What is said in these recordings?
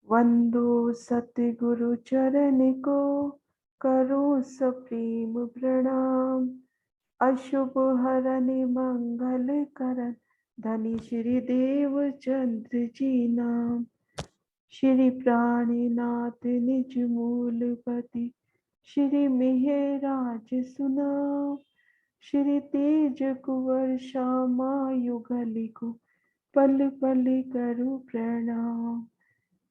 वंदो सतगुरु चरण को, करो सप्रेम प्रणाम। अशुभ हरन मंगल करन, धनी श्री देव चंद्र जी नाम। श्री प्राणनाथ निज मूलपति, श्री मेहराज सुनाम। श्री तेज कुंवर श्यामा युगल को, पल पल करु प्रणाम।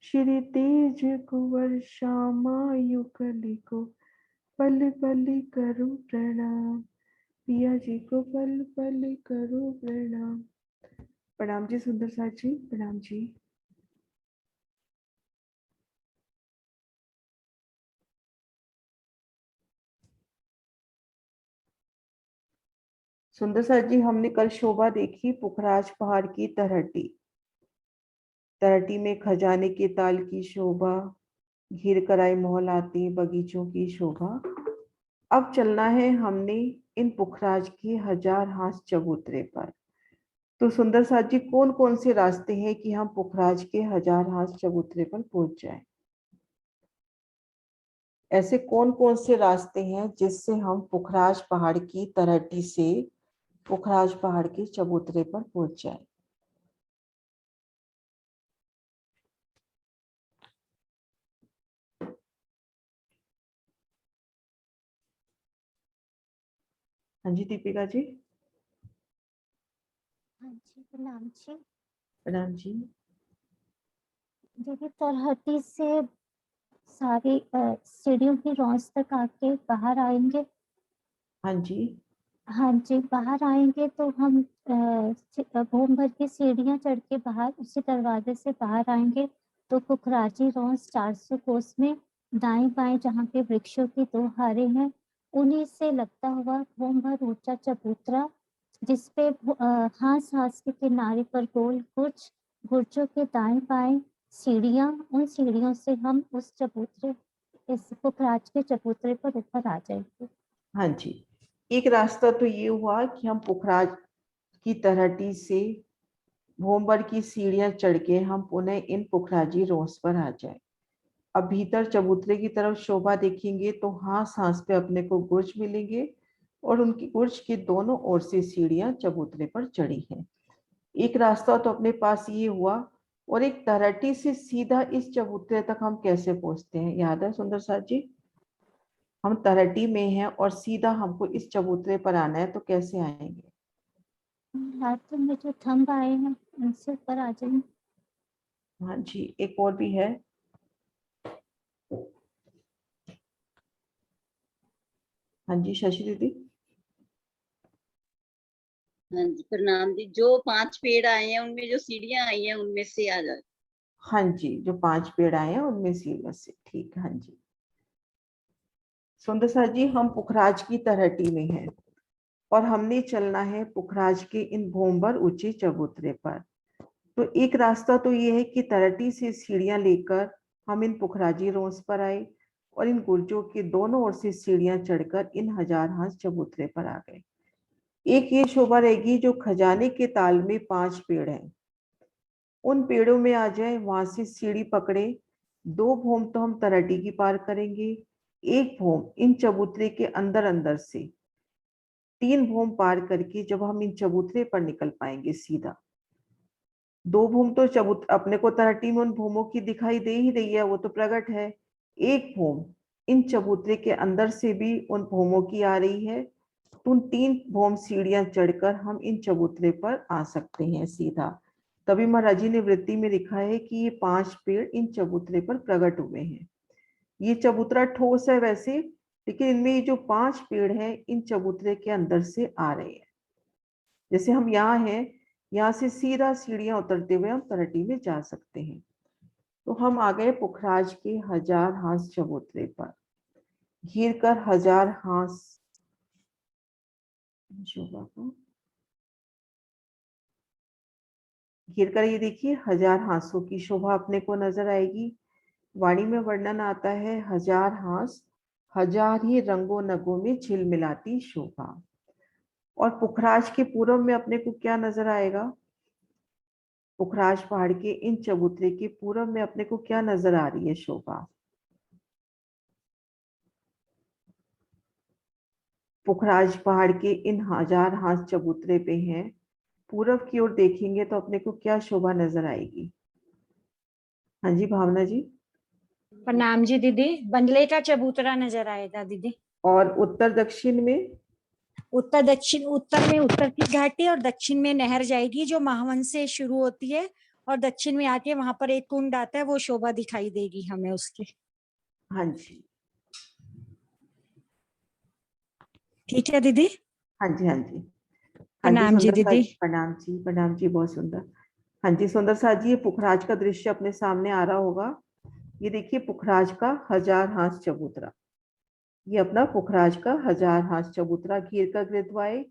श्री तेज कुंवर श्यामा युगल को, पल पल करु प्रणाम। पिया जी को पल पल करो प्रणाम। प्रणाम जी सुंदर साथ जी, प्रणाम जी। सुंदर साथ जी, हमने कल शोभा देखी पुखराज पहाड़ की तरहटी। तरहटी में खजाने के ताल की शोभा, घिर कराई मोहलाती बगीचों की शोभा। अब चलना है हमने इन पुखराज के हजार हाथ चबूतरे पर। तो सुंदर साथ जी, कौन कौन से रास्ते हैं कि हम पुखराज के हजार हाथ चबूतरे पर पहुंच जाएं? ऐसे कौन कौन से रास्ते हैं जिससे हम पुखराज पहाड़ की तरहटी से पुखराज पहाड़ के चबूतरे पर पहुंच जाएं? हाँ जी दीपिका जी। हाँ जी, प्रणाम जी। प्रणाम जी। देखिए, तरहटी से सारी सीढ़ियों की रौंस तक आके बाहर आएंगे। हाँ जी। हाँ जी, बाहर आएंगे तो हम भूम भर की सीढ़ियां चढ़ के बाहर उसी दरवाजे से बाहर आएंगे तो पुखराजी रौंस 400 कोस में दाएं बाएं जहाँ पे वृक्षों की 2 हारे हैं, उन्हीं से लगता हुआ भूम भर ऊंचा चबूतरा, जिसपे हास हास के किनारे पर गोल गुर्ज, गुर्जों के दाएं बाएं सीढ़ियां, उन सीढ़ियों से हम उस चबूतरे, इस पुखराज के चबूतरे पर ऊपर आ जाएंगे। हाँ जी, एक रास्ता तो ये हुआ कि हम पुखराज की तरहटी से भोमबर की सीढ़ियां चढ़ के हम पुनः इन पुखराजी रोस पर आ जाए। अब भीतर चबूतरे की तरफ शोभा देखेंगे तो हास हास पे अपने को गुर्ज मिलेंगे और उनकी गुर्ज के दोनों ओर से सीढ़ियां चबूतरे पर चढ़ी हैं। एक रास्ता तो अपने पास ये हुआ, और एक तरहटी से सीधा इस चबूतरे तक हम कैसे पहुंचते हैं, याद है सुंदर साथ जी? हम तरहटी में हैं और सीधा हमको इस चबूतरे पर आना है, तो कैसे आएंगे? रात में जो थंब आए हैं उनसे ऊपर आ जाएंगे। हाँ जी, एक और भी है। हाँ जी शशि दीदी। हाँ जी, प्रणाम जी। जो 5 पेड़ आए हैं उनमें जो सीढ़ियां आई हैं उनमें से आ जाए। हाँ जी, जो 5 पेड़ आए हैं उनमें से बस से, ठीक। हाँ जी सुंदर साथ जी, हम पुखराज की तरहटी में हैं और हमने चलना है पुखराज के इन भोंबर ऊंचे चबूतरे पर। तो एक रास्ता तो ये है कि तरहटी से सीढ़ियां लेकर हम इन पुखराजी रोंस पर आए और इन गुर्जों के दोनों ओर से सीढ़ियां चढ़कर इन हजार हाथ चबूतरे पर आ गए। एक ये शोभा रहेगी जो खजाने के ताल में 5 पेड़ हैं, उन पेड़ों में आ जाए, वहां से सीढ़ी पकड़े। 2 भोम तो हम तरहटी की पार करेंगे, एक भोम इन चबूतरे के अंदर अंदर से, 3 भोम पार करके जब हम इन चबूतरे पर निकल पाएंगे सीधा। 2 भूम तो चबूत अपने को तरहटी में उन भूमों की दिखाई दे ही रही है, वो तो प्रकट है। एक भूम इन चबूतरे के अंदर से भी उन भूमों की आ रही है। तो उन 3 भूम सीढ़ियां चढ़कर हम इन चबूतरे पर आ सकते हैं सीधा। तभी महाराज जी ने वृत्ति में लिखा है कि ये 5 पेड़ इन चबूतरे पर प्रकट हुए हैं। ये चबूतरा ठोस है वैसे, लेकिन इनमें ये जो 5 पेड़ हैं इन चबूतरे के अंदर से आ रहे हैं। जैसे हम यहाँ हैं, यहाँ से सीधा सीढ़ियां उतरते हुए हम तरहटी में जा सकते हैं। तो हम आ गए पुखराज के हजार हाथ चबूतरे पर। घिर कर हजार हाथ शोभा को घिर कर ये देखिए, हजार हाथों की शोभा अपने को नजर आएगी। वाणी में वर्णन आता है, हजार हाथ हजार ही रंगों नगों में झिलमिलाती शोभा। और पुखराज के पूर्व में अपने को क्या नजर आएगा? पुखराज पहाड़ के इन चबूतरे के पूरब में अपने को क्या नजर आ रही है शोभा? पुखराज पहाड़ के इन हजार हाथ चबूतरे पे हैं, पूरब की ओर देखेंगे तो अपने को क्या शोभा नजर आएगी? हाँ जी भावना जी। प्रणाम जी दीदी, बंगले का चबूतरा नजर आएगा दीदी। और उत्तर दक्षिण में? उत्तर दक्षिण, उत्तर में उत्तर की घाटी और दक्षिण में नहर जाएगी जो महावन से शुरू होती है और दक्षिण में आके वहां पर एक कुंड आता है, वो शोभा दिखाई देगी हमें उसकी। हाँ जी। ठीक है दीदी। हाँ जी, हाँ जी। हाँ जी प्रणाम जी सुंदर सा दीदी। जी, प्रणाम जी, प्रणाम जी, बहुत सुंदर। हाँ जी सुंदर सा जी, ये पुखराज का दृश्य अपने सामने आ रहा होगा। ये देखिए पुखराज का हजार हाथ चबूतरा, ये अपना पुखराज का हजार हाथ चबूतरा, घेर का गृहद्वार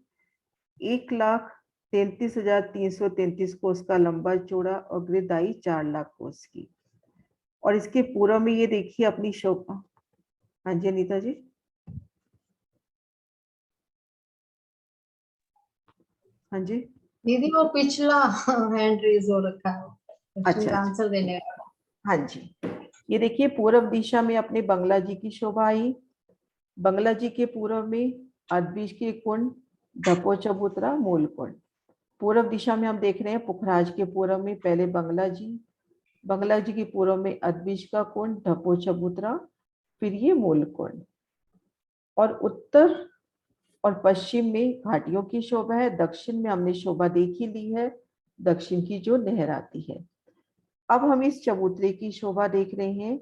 1,33,333 कोस का लंबा चौड़ा और गृहदाई 4 लाख कोस की। और इसके पूर्व में ये देखिए अपनी शोभा। हाँ जी अनीता जी। हाँ जी। दीदी वो पिछला हैंड रेज हो रखा है, क्वेश्चन अच्छा का अच्छा। आंसर देने वाला। हाँ जी, ये देखिए पूर्व दिशा में अपने बंगला जी की शोभा आई। बंगला जी के पूर्व में अदबीज के कुंड, ढपो चबूतरा, मूल कुंड। पूर्व दिशा में हम देख रहे हैं पुखराज के पूर्व में पहले बंगला जी, बंगला जी के पूर्व में अदबीज का कुंड, ढपो चबूतरा, फिर ये मूल कुंड। और उत्तर और पश्चिम में घाटियों की शोभा है। दक्षिण में हमने शोभा देख ही ली है, दक्षिण की जो नहर आती है। अब हम इस चबूतरे की शोभा देख रहे हैं।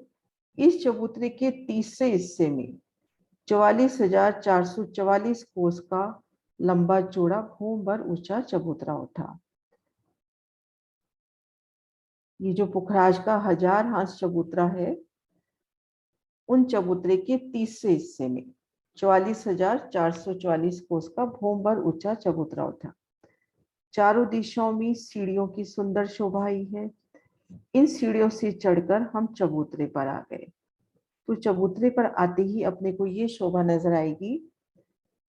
इस चबूतरे के तीसरे हिस्से में 44,444 कोस का लंबा चौड़ा भूम भर ऊंचा चबूतरा उठा। ये जो पुखराज का हजार हाथ चबूतरा है, उन चबूतरे के तीसरे हिस्से में 44,444 कोस का भूम भर ऊंचा चबूतरा उठा। चारों दिशाओं में सीढ़ियों की सुंदर शोभा आई है। इन सीढ़ियों से चढ़कर हम चबूतरे पर आ गए। तो चबूतरे पर आते ही अपने को ये शोभा नजर आएगी।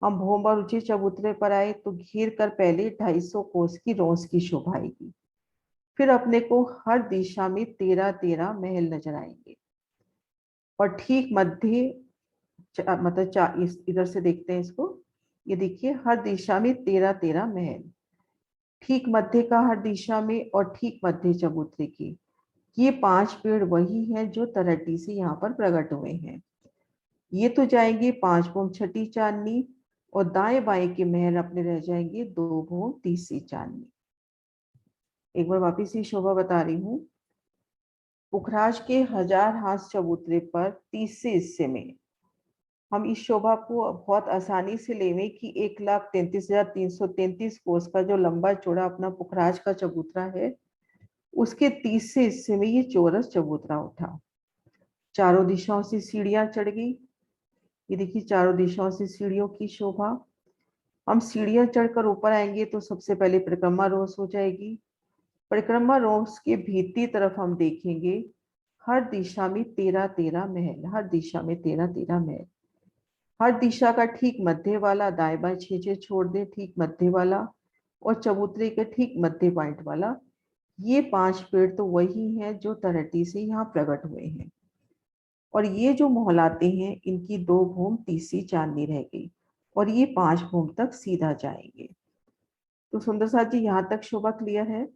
हम भूम भर ऊंचे चबूतरे पर आए तो घेर कर पहले 250 कोस की रोंस की शोभा आएगी। फिर अपने को हर दिशा में 13-13 महल नजर आएंगे। और ठीक मध्य इधर से देखते हैं इसको। ये देखिए हर दिशा में 13-13 महल, ठीक मध्य का हर दिशा में और ठीक मध्य चबूतरे की। ये 5 पेड़ वही हैं जो तरट्टी से यहाँ पर प्रकट हुए हैं। ये तो जाएंगे 5 भूम छठी चांदनी, और दाएं बाएं के महल अपने रह जाएंगे 2 भूम तीसरी चांदनी। एक बार वापिस ये शोभा बता रही हूँ। पुखराज के हजार हाथ चबूतरे पर तीसरे हिस्से में हम इस शोभा को बहुत आसानी से लेवे कि 1,33,333 कोस का जो लंबा चौड़ा अपना पुखराज का चबूतरा है, उसके तीसरे हिस्से में ये चौरस चबूतरा उठा। चारों दिशाओं से सीढ़ियां चढ़ गई। ये देखिए चारों दिशाओं से सीढ़ियों की शोभा। हम सीढ़ियां चढ़कर ऊपर आएंगे तो सबसे पहले परिक्रमा रोस हो जाएगी। परिक्रमा रोस के भीतरी तरफ हम देखेंगे हर दिशा में 13-13 महल, हर दिशा में 13-13 महल। हर दिशा का ठीक मध्य वाला, दाएं बाएं 6-6 छोड़ दे, ठीक मध्य वाला, और चबूतरे के ठीक मध्य पॉइंट वाला। ये 5 पेड़ तो वही हैं जो तरट्टी से यहाँ प्रकट हुए हैं। और ये जो मोहलाते हैं इनकी 2 भूम तीसरी चांदनी रह गई, और ये 5 भूम तक सीधा जाएंगे। तो सुंदर साथ जी यहाँ तक शोभा क्लियर है?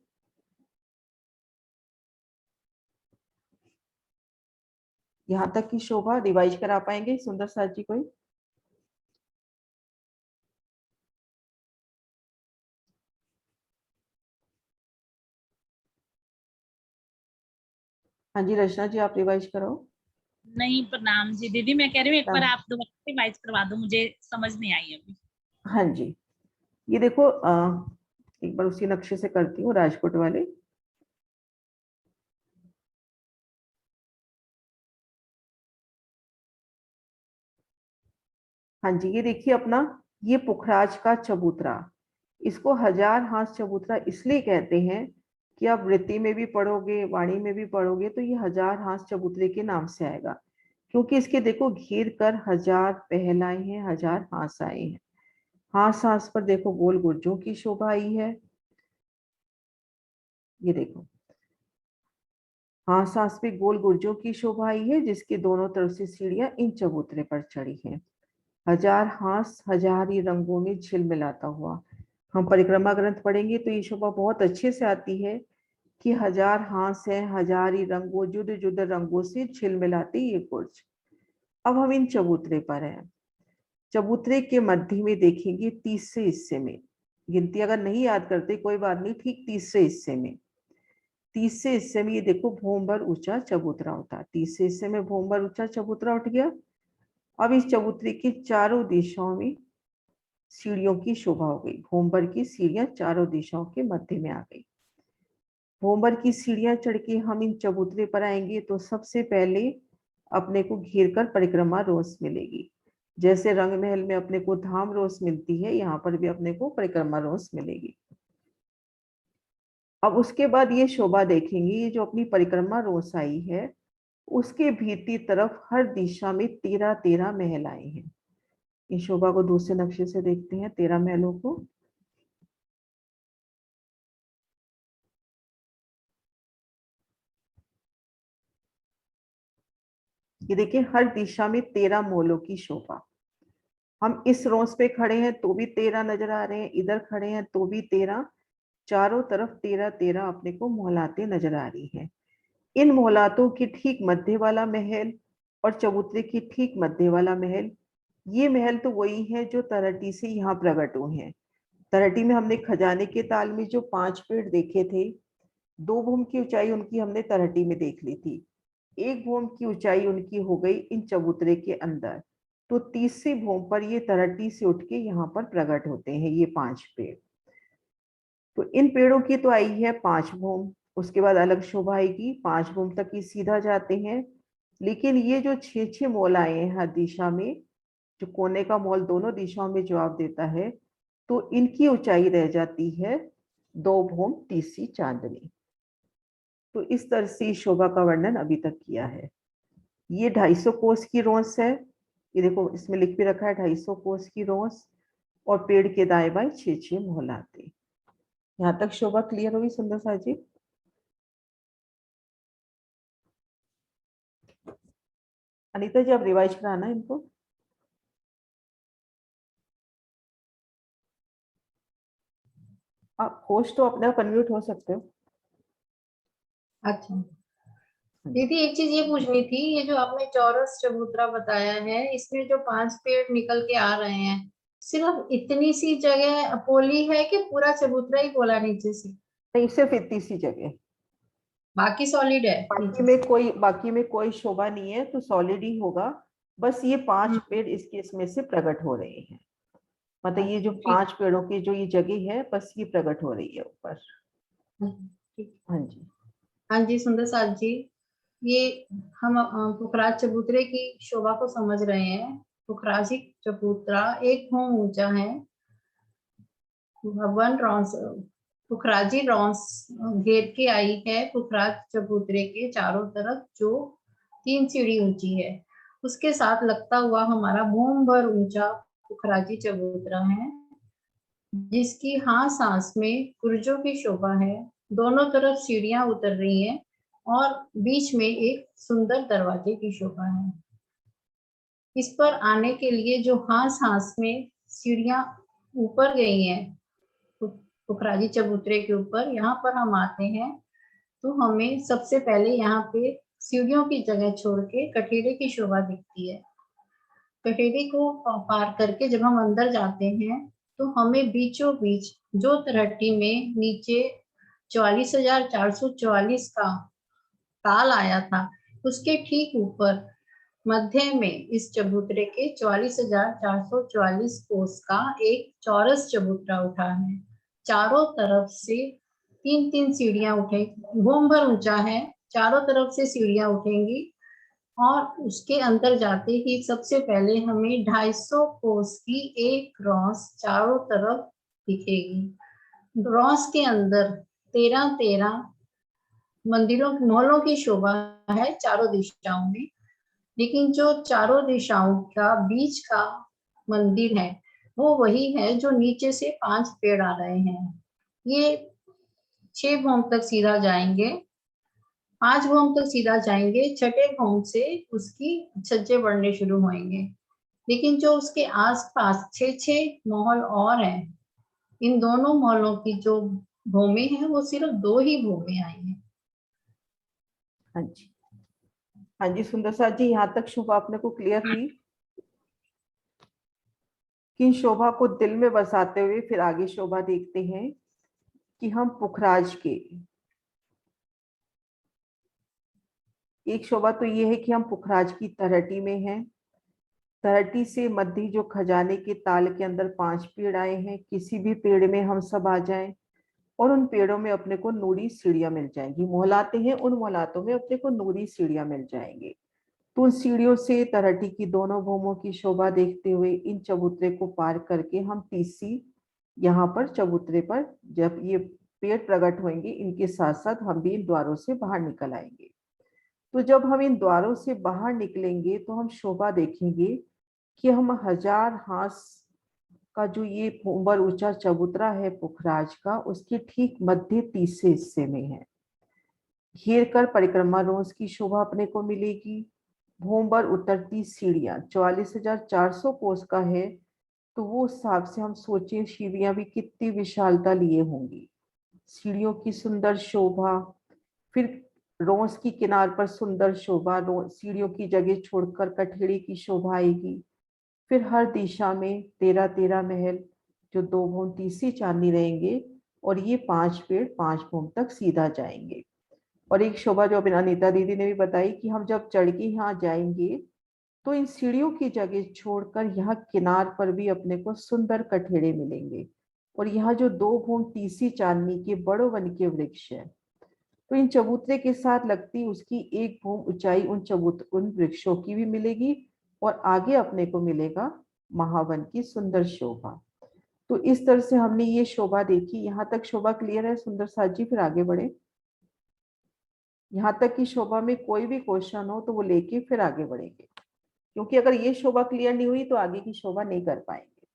यहाँ तक की शोभा रिवाइज करा पाएंगे सुंदर साथ जी कोई? हाँ जी रचना जी आप रिवाइज करो। नहीं, प्रणाम जी दीदी, मैं कह रही हूँ एक बार आप दोबारा रिवाइज करवा दो, मुझे समझ नहीं आई अभी। हाँ जी, ये देखो एक बार उसी नक्शे से करती हूँ, राजकोट वाले। हाँ जी, ये देखिए अपना ये पुखराज का चबूतरा। इसको हजार हाथ चबूतरा इसलिए कहते हैं कि आप वृत्ति में भी पढ़ोगे, वाणी में भी पढ़ोगे तो ये हजार हाथ चबूतरे के नाम से आएगा, क्योंकि इसके देखो घेर कर हजार पहल आए हैं, हजार हाथ आए हैं। हाथ हाथ पर देखो गोल गुर्जों की शोभा आई है। ये देखो, हाँ सांस पे गोल गुर्जों की शोभा आई है, जिसके दोनों तरफ से सीढ़ियां इन चबूतरे पर चढ़ी हैं। हजार हांस हजार ही रंगों में झिलमिलाता हुआ। हम परिक्रमा ग्रंथ पढ़ेंगे तो ये शोभा बहुत अच्छे से आती है कि हजार हांस है, हजार ही रंगों, जुद जुद रंगों से झिलमिलाते ये गुर्ज। अब हम इन चबूतरे पर हैं। चबूतरे के मध्य में देखेंगे तीसरे हिस्से में, गिनती अगर नहीं याद करते कोई बात नहीं, ठीक तीसरे हिस्से में, तीसरे हिस्से में ये देखो भोंबर ऊंचा चबूतरा होता है। तीसरे हिस्से में भोंबर ऊंचा चबूतरा उठ गया। अब इस चबूतरे की चारों दिशाओं में सीढ़ियों की शोभा हो गई। भोंबर की सीढ़ियां चारों दिशाओं के मध्य में आ गई। भोंबर की सीढ़ियां चढ़ के हम इन चबूतरे पर आएंगे तो सबसे पहले अपने को घेर कर परिक्रमा रोस मिलेगी। जैसे रंग महल में अपने को धाम रोस मिलती है, यहाँ पर भी अपने को परिक्रमा रोस मिलेगी। अब उसके बाद ये शोभा देखेंगे, ये जो अपनी परिक्रमा रोस आई है, उसके भीतरी तरफ हर दिशा में 13 महल आए हैं। इस शोभा को दूसरे नक्शे से देखते हैं, 13 महलों को। ये देखिए, हर दिशा में 13 मोलों की शोभा। हम इस रोस पे खड़े हैं तो भी 13 नजर आ रहे हैं, इधर खड़े हैं तो भी 13, चारों तरफ 13 अपने को मोहलाते नजर आ रही हैं। इन मोहलातों के ठीक मध्य वाला महल और चबूतरे की ठीक मध्य वाला महल, ये महल तो वही है जो तरहटी से यहाँ प्रकट हुए हैं। तरहटी में हमने खजाने के ताल में जो 5 पेड़ देखे थे, 2 भूम की ऊंचाई उनकी हमने तरहटी में देख ली थी, 1 भूम की ऊंचाई उनकी हो गई इन चबूतरे के अंदर। तो तीसरी भूम पर ये तरहटी से उठ के यहाँ पर प्रकट होते हैं ये 5 पेड़। तो इन पेड़ों की तो आई है 5 भूम, उसके बाद अलग शोभा आएगी, 5 भूम तक ही सीधा जाते हैं। लेकिन ये जो 6 मोल आए हैं हर दिशा में, जो कोने का मोल दोनों दिशाओं में जवाब देता है, तो इनकी ऊंचाई रह जाती है 2 भूम तीसरी चांदनी। तो इस तरह से शोभा का वर्णन अभी तक किया है। ये 250 कोस की रोंस है, ये देखो इसमें लिख भी रखा है 250 कोस की रोंस, और पेड़ के दाएं बाएं 6 मोल आते। यहाँ तक शोभा क्लियर होगी सुंदर सा जी? अनीता जी आप रिवाइज कराना इनको। आप होस्ट तो अपने आप अनम्यूट हो सकते हो। अच्छा दीदी, एक चीज ये पूछनी थी, ये जो आपने चौरस चबूतरा बताया है, इसमें जो 5 पेड़ निकल के आ रहे हैं, सिर्फ इतनी सी जगह पोली है कि पूरा चबूतरा ही पोला नीचे से? नहीं, सिर्फ इतनी सी जगह, बाकी सॉलिड है नीचे से? बाकी में कोई शोभा नहीं है, तो सॉलिड ही होगा। बस ये 5 पेड़ इसके इसमें से प्रकट हो रहे हैं। मतलब ये जो 5 पेड़ों की जो ये जगह है, बस ये प्रकट हो रही है ऊपर। ठीक। हाँ जी, हाँ जी सुंदर साथ जी, ये हम पुखराज चबूतरे की शोभा को समझ रहे हैं। पुखराजी चबूतरा 1 भूम ऊंचा है। भवन रॉन्स पुखराजी रॉन्स घेर के आई है पुखराज चबूतरे के चारों तरफ, जो 3 सीढ़ी ऊंची है। उसके साथ लगता हुआ हमारा भूम भर ऊंचा पुखराजी चबूतरा है, जिसकी सांस में गुर्जों की शोभा है। दोनों तरफ सीढ़ियां उतर रही हैं और बीच में एक सुंदर दरवाजे की शोभा है। इस पर आने के लिए जो हांस में सीढ़ियां ऊपर गई हैं पुखराजी चबूतरे के ऊपर, यहाँ पर हम आते हैं तो हमें सबसे पहले यहाँ पे सीढ़ियों की जगह छोड़ के कठेरे की शोभा दिखती है। कठेरे को पार करके जब हम अंदर जाते हैं तो हमें बीचों बीच जो तरहटी में नीचे 44,444 का ताल आया था, उसके ठीक ऊपर मध्य में इस चबूतरे के 44,444 कोस का एक चौरस चबूतरा उठा है। चारों तरफ से 3-3 सीढ़ियां उठे, भूम भर ऊंचा है, चारों तरफ से सीढ़ियां उठेंगी और उसके अंदर जाते ही सबसे पहले हमें 250 कोस की एक क्रॉस चारों तरफ दिखेगी। क्रॉस के अंदर 13 मंदिरों महलों की शोभा है चारों दिशाओं में, लेकिन जो चारों दिशाओं का बीच का मंदिर है वो वही है जो नीचे से 5 पेड़ आ रहे हैं। ये 6 भौम तक सीधा जाएंगे, 5 भौम तक सीधा जाएंगे, छठे भौम से उसकी छज्जे बढ़ने शुरू होंगे। लेकिन जो उसके आसपास 6 महल और हैं, इन दोनों महलों की जो भूमि है वो सिर्फ 2 ही भूमि आई है। हाँ जी, हाँ जी सुंदर साथ जी, यहाँ तक शोभा अपने को क्लियर हुई? कि शोभा को दिल में बसाते हुए फिर आगे शोभा देखते हैं कि हम पुखराज के, एक शोभा तो ये है कि हम पुखराज की तलहटी में हैं। तलहटी से मध्य जो खजाने के ताल के अंदर 5 पेड़ आए हैं, किसी भी पेड़ में हम सब आ जाएं और उन पेड़ों में अपने को नूरी सीढ़ियां मिल जाएंगी। मोहलाते हैं, उन मोहलातों में अपने को नूरी सीढ़ियां मिल जाएंगी। तो उन सीढ़ियों से तलहटी की दोनों भूमों की शोभा देखते हुए इन चबूतरे को पार करके हम तीसरी यहाँ पर चबूतरे पर जब ये पेड़ प्रकट होंगे, इनके साथ साथ हम भी इन द्वारों से बाहर निकल आएंगे। तो जब हम इन द्वारों से बाहर निकलेंगे तो हम शोभा देखेंगे कि हम 1000 हांस का जो ये भूंबर ऊंचा चबूतरा है पुखराज का, उसके ठीक मध्य तीसरे हिस्से में है। घेर कर परिक्रमा रोज की शोभा अपने को मिलेगी। भूंबर उतरती सीढ़ियां 44,400 कोस का है, तो वो हिसाब से हम सोचें सीढ़ियां भी कितनी विशालता लिए होंगी। सीढ़ियों की सुंदर शोभा, फिर रोस की किनार पर सुंदर शोभा, सीढ़ियों की जगह छोड़कर कठेड़ी की शोभा आएगी। फिर हर दिशा में 13-13 महल जो 2 भूम तीसरी चांदनी रहेंगे, और ये 5 पेड़ 5 भूम तक सीधा जाएंगे। और एक शोभा जो अभी अनीता दीदी ने भी बताई कि हम जब चढ़ के यहाँ जाएंगे तो इन सीढ़ियों की जगह छोड़कर यहाँ किनार पर भी अपने को सुंदर कठेड़े मिलेंगे। और यहाँ जो 2 भूम तीसरी चांदनी के बड़ो वन के वृक्ष है, तो इन चबूतरे के साथ लगती उसकी 1 भूम ऊंचाई उन वृक्षों की भी मिलेगी, और आगे अपने को मिलेगा महावन की सुंदर शोभा। तो इस तरह से हमने ये शोभा देखी। यहाँ तक शोभा क्लियर है सुंदर साथ जी? फिर आगे बढ़े। यहाँ तक की शोभा में कोई भी क्वेश्चन हो तो वो लेके फिर आगे बढ़ेंगे, क्योंकि अगर ये शोभा क्लियर नहीं हुई तो आगे की शोभा नहीं कर पाएंगे।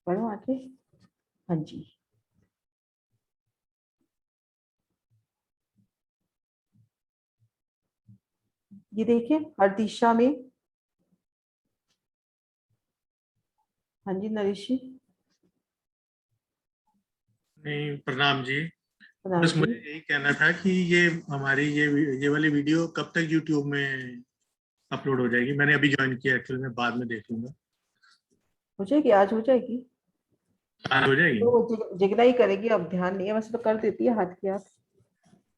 बढ़ो आगे। हाँ जी, ये देखिए हर दिशा में। हाँ जी नरेश जी। नहीं, प्रणाम जी। प्रणाम बस जी। मुझे यही कहना था कि ये हमारी ये वाली वीडियो कब तक YouTube में अपलोड हो जाएगी? मैंने अभी ज्वाइन किया एक्चुअली, मैं बाद में देख लूंगा। हो जाएगी, आज हो जाएगी। आज हो जाएगी? तो वो जिगना ही करेगी, अब ध्यान नहीं है, वैसे तो कर देती है हाथ की हाथ।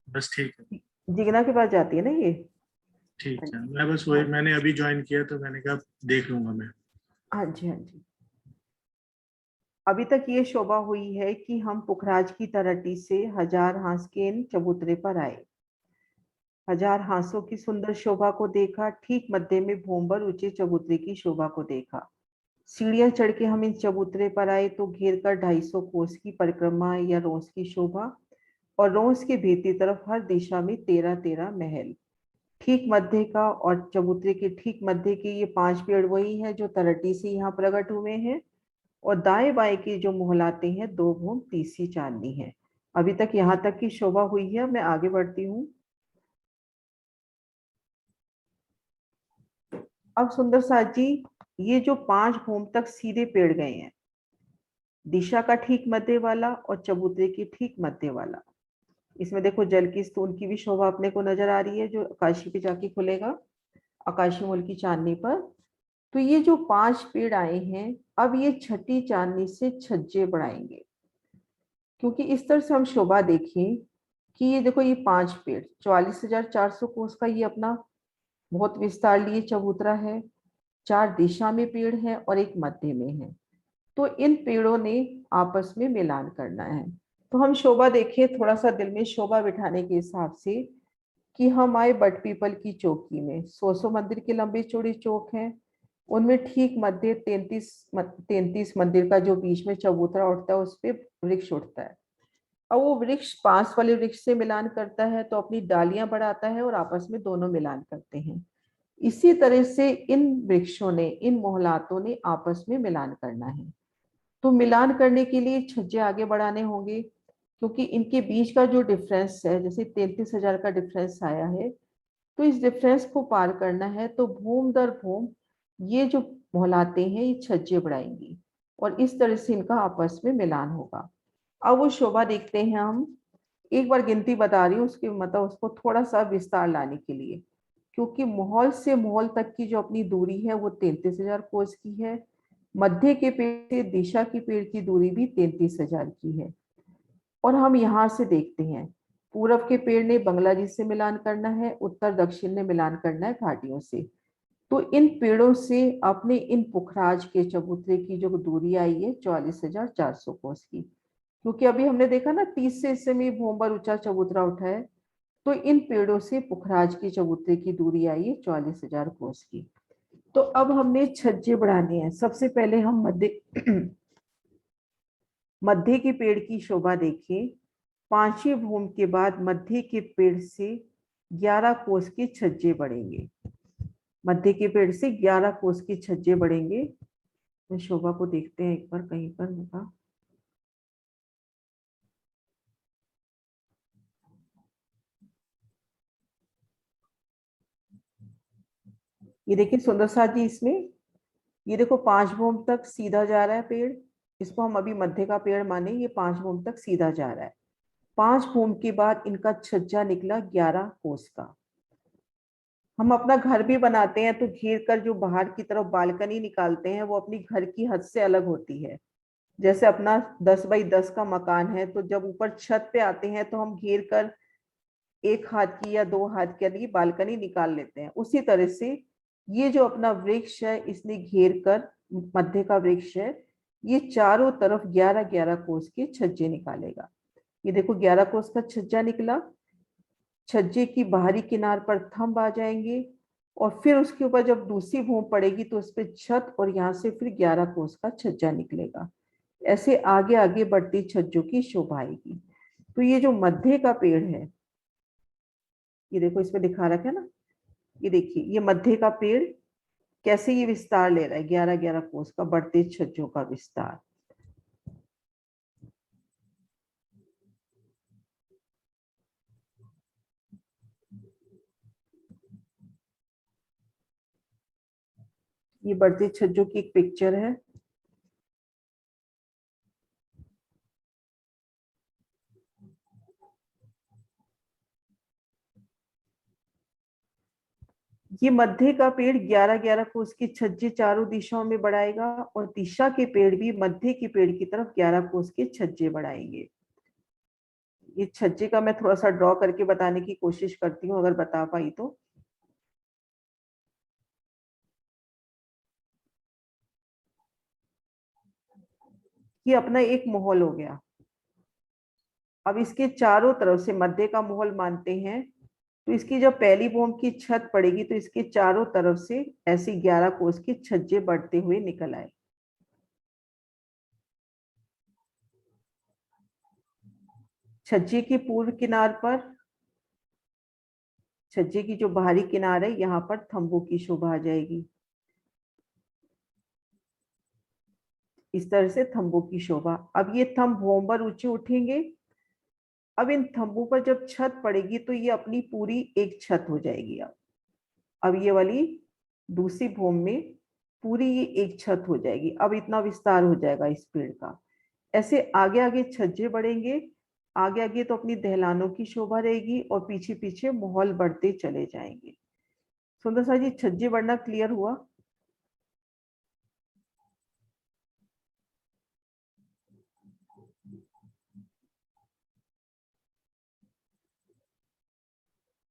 बस ठीक है, जिगना के पास जाती है ना ये। ठीक है। मैं बस वही, मैंने अभी ज्वाइन किया तो मैंने कहा देख लूंगा मैं। हाँ जी, हाँ जी। अभी तक ये शोभा हुई है कि हम पुखराज की तलहटी से 1000 हांस के इन चबूतरे पर आए। 1000 हांसों की सुंदर शोभा को देखा, ठीक मध्य में भूंबर ऊंचे चबूतरे की शोभा को देखा। सीढ़ियां चढ़ के हम इन चबूतरे पर आए तो घेर कर 250 कोस की परिक्रमा या रोस की शोभा, और रोस के भीतरी तरफ हर दिशा में 13-13 महल। ठीक मध्य का और चबूतरे के ठीक मध्य के ये 5 पेड़ वही हैं जो तलहटी से यहाँ प्रकट हुए हैं, और दाएं बाएं की जो मोहलाते हैं 2 भूम तीसरी चांदनी है। अभी तक यहाँ तक की शोभा हुई है। मैं आगे बढ़ती हूँ। अब सुंदर साथ जी, ये जो 5 भूम तक सीधे पेड़ गए हैं, दिशा का ठीक मध्य वाला और चबूतरे की ठीक मध्य वाला, इसमें देखो जल की स्तून की भी शोभा अपने को नजर आ रही है जो आकाशी पे जाके खुलेगा, आकाशी मूल की चांदनी पर। तो ये जो 5 पेड़ आए हैं, अब ये छठी चांदनी से छज्जे बढ़ाएंगे, क्योंकि इस तरह से हम शोभा देखें कि ये देखो ये 5 पेड़ 44,400 कोस का ये अपना बहुत विस्तार लिए चबूतरा है। 4 दिशा में पेड़ है और एक मध्य में है, तो इन पेड़ों ने आपस में मिलान करना है। तो हम शोभा देखें थोड़ा सा दिल में शोभा बिठाने के हिसाब से कि हम आए बट पीपल की चौकी में। 100 मंदिर के लंबे चौड़े चौक हैं, उनमें ठीक मध्य 33 मंदिर का जो बीच में चबूतरा उठता है उस पर वृक्ष उठता है। अब वो वृक्ष पास वाले वृक्ष से मिलान करता है तो अपनी डालियां बढ़ाता है और आपस में दोनों मिलान करते हैं। इसी तरह से इन वृक्षों ने, इन मोहलातों ने आपस में मिलान करना है। तो मिलान करने के लिए छज्जे आगे बढ़ाने होंगे, क्योंकि इनके बीच का जो डिफरेंस है, जैसे 33,000 का डिफरेंस आया है, तो इस डिफरेंस को पार करना है। तो भूम दर भूम ये जो मोहलाते हैं ये छज्जे बढ़ाएंगी और इस तरह से इनका आपस में मिलान होगा। अब वो शोभा देखते हैं हम। एक बार गिनती बता रही हूँ, उसके मतलब उसको थोड़ा सा विस्तार लाने के लिए, क्योंकि मोहल से मोहल तक की जो अपनी दूरी है वो 33,000 कोस की है। मध्य के पेड़ से दिशा की पेड़ की दूरी भी 33,000 की है। और हम यहाँ से देखते हैं, पूरब के पेड़ ने बांग्लादेश से मिलान करना है, उत्तर दक्षिण ने मिलान करना है घाटियों से। तो इन पेड़ों से अपने इन पुखराज के चबूतरे की जो दूरी आई है 44,400 कोस की, क्योंकि अभी हमने देखा ना 30 से इस समय भूमबर ऊंचा चबूतरा उठा है, तो इन पेड़ों से पुखराज के चबूतरे की दूरी आई है 44,000 कोस की। तो अब हमने छज्जे बढ़ाने हैं। सबसे पहले हम मध्य के पेड़ की शोभा देखें। 5वीं भूम के बाद मध्य के पेड़ से 11 कोस के छज्जे बढ़ेंगे। मध्य के पेड़ से 11 कोस के छज्जे बढ़ेंगे। मैं शोभा को देखते हैं एक बार कहीं पर होगा। ये देखिए सुंदर साथ जी, इसमें ये देखो 5 भूम तक सीधा जा रहा है पेड़। इसको हम अभी मध्य का पेड़ माने, ये 5 भूम तक सीधा जा रहा है। 5 भूम के बाद इनका छज्जा निकला 11 कोस का। हम अपना घर भी बनाते हैं तो घेर कर जो बाहर की तरफ बालकनी निकालते हैं वो अपनी घर की हद से अलग होती है। जैसे अपना 10 बाई 10 का मकान है, तो जब ऊपर छत पे आते हैं तो हम घेर कर 1 हाथ की या 2 हाथ के लिए बालकनी निकाल लेते हैं। उसी तरह से ये जो अपना वृक्ष है इसने घेर कर, मध्य का वृक्ष है, ये चारों तरफ 11-11 कोस के छज्जे निकालेगा। ये देखो 11 कोस का छज्जा निकला। छज्जे की बाहरी किनार पर थंब आ जाएंगे और फिर उसके ऊपर जब दूसरी भूम पड़ेगी तो उस पर छत और यहाँ से फिर 11 कोस का छज्जा निकलेगा। ऐसे आगे आगे बढ़ती छज्जों की शोभा आएगी। तो ये जो मध्य का पेड़ है, ये देखो इसमें दिखा रखा है ना, ये देखिए ये मध्य का पेड़ कैसे ये विस्तार ले रहा है, 11-11 कोस का बढ़ते छज्जों का विस्तार। ये बढ़ते छज्जों की एक पिक्चर है। ये मध्य का पेड़ 11-11 कोस के छज्जे चारों दिशाओं में बढ़ाएगा और दिशा के पेड़ भी मध्य के पेड़ की तरफ 11 कोस के छज्जे बढ़ाएंगे। ये छज्जे का मैं थोड़ा सा ड्रॉ करके बताने की कोशिश करती हूँ, अगर बता पाई तो। ये अपना एक महल हो गया। अब इसके चारों तरफ से मध्य का महल मानते हैं, तो इसकी जब पहली भूम की छत पड़ेगी तो इसके चारों तरफ से ऐसे 11 कोस के छज्जे बढ़ते हुए निकल आए। छज्जे की पूर्व किनार पर, छज्जे की जो बाहरी किनार है यहाँ पर थंबों की शोभा आ जाएगी। इस तरह से थंबों की शोभा। अब ये थंब भूमबर ऊंचे उठेंगे। अब इन थंबों पर जब छत पड़ेगी तो ये अपनी पूरी एक छत हो जाएगी। अब ये वाली दूसरी भूम में पूरी ये एक छत हो जाएगी। अब इतना विस्तार हो जाएगा इस पेड़ का। ऐसे आगे आगे छज्जे बढ़ेंगे। आगे आगे तो अपनी दहलानों की शोभा रहेगी और पीछे पीछे महल बढ़ते चले जाएंगे। सुंदर सा जी, छज्जे बढ़ना क्लियर हुआ?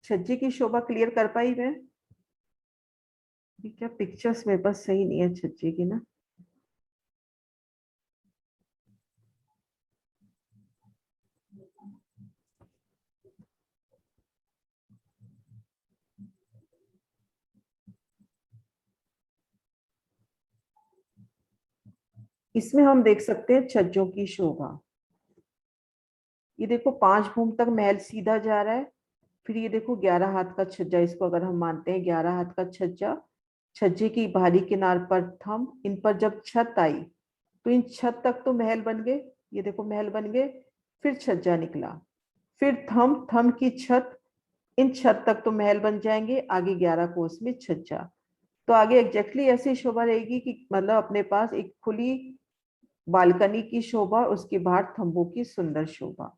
छज्जे की शोभा क्लियर कर पाई मैं? क्या पिक्चर्स मेरे पास सही नहीं है छज्जे की ना। इसमें हम देख सकते हैं छज्जों की शोभा। ये देखो 5 भूम तक महल सीधा जा रहा है, फिर ये देखो 11 हाथ का छज्जा, इसको अगर हम मानते हैं 11 हाथ का छज्जा, छज्जे की बाहरी किनार पर थंब, इन पर जब छत आई तो इन छत तक तो महल बन गए, ये देखो महल बन गए। फिर छज्जा निकला, फिर थंब, थंब की छत, इन छत तक तो महल बन जाएंगे, आगे 11 कोस में छज्जा। तो आगे एग्जैक्टली ऐसी शोभा रहेगी कि मतलब अपने पास एक खुली बालकनी की शोभा, उसके बाहर थंबों की सुंदर शोभा,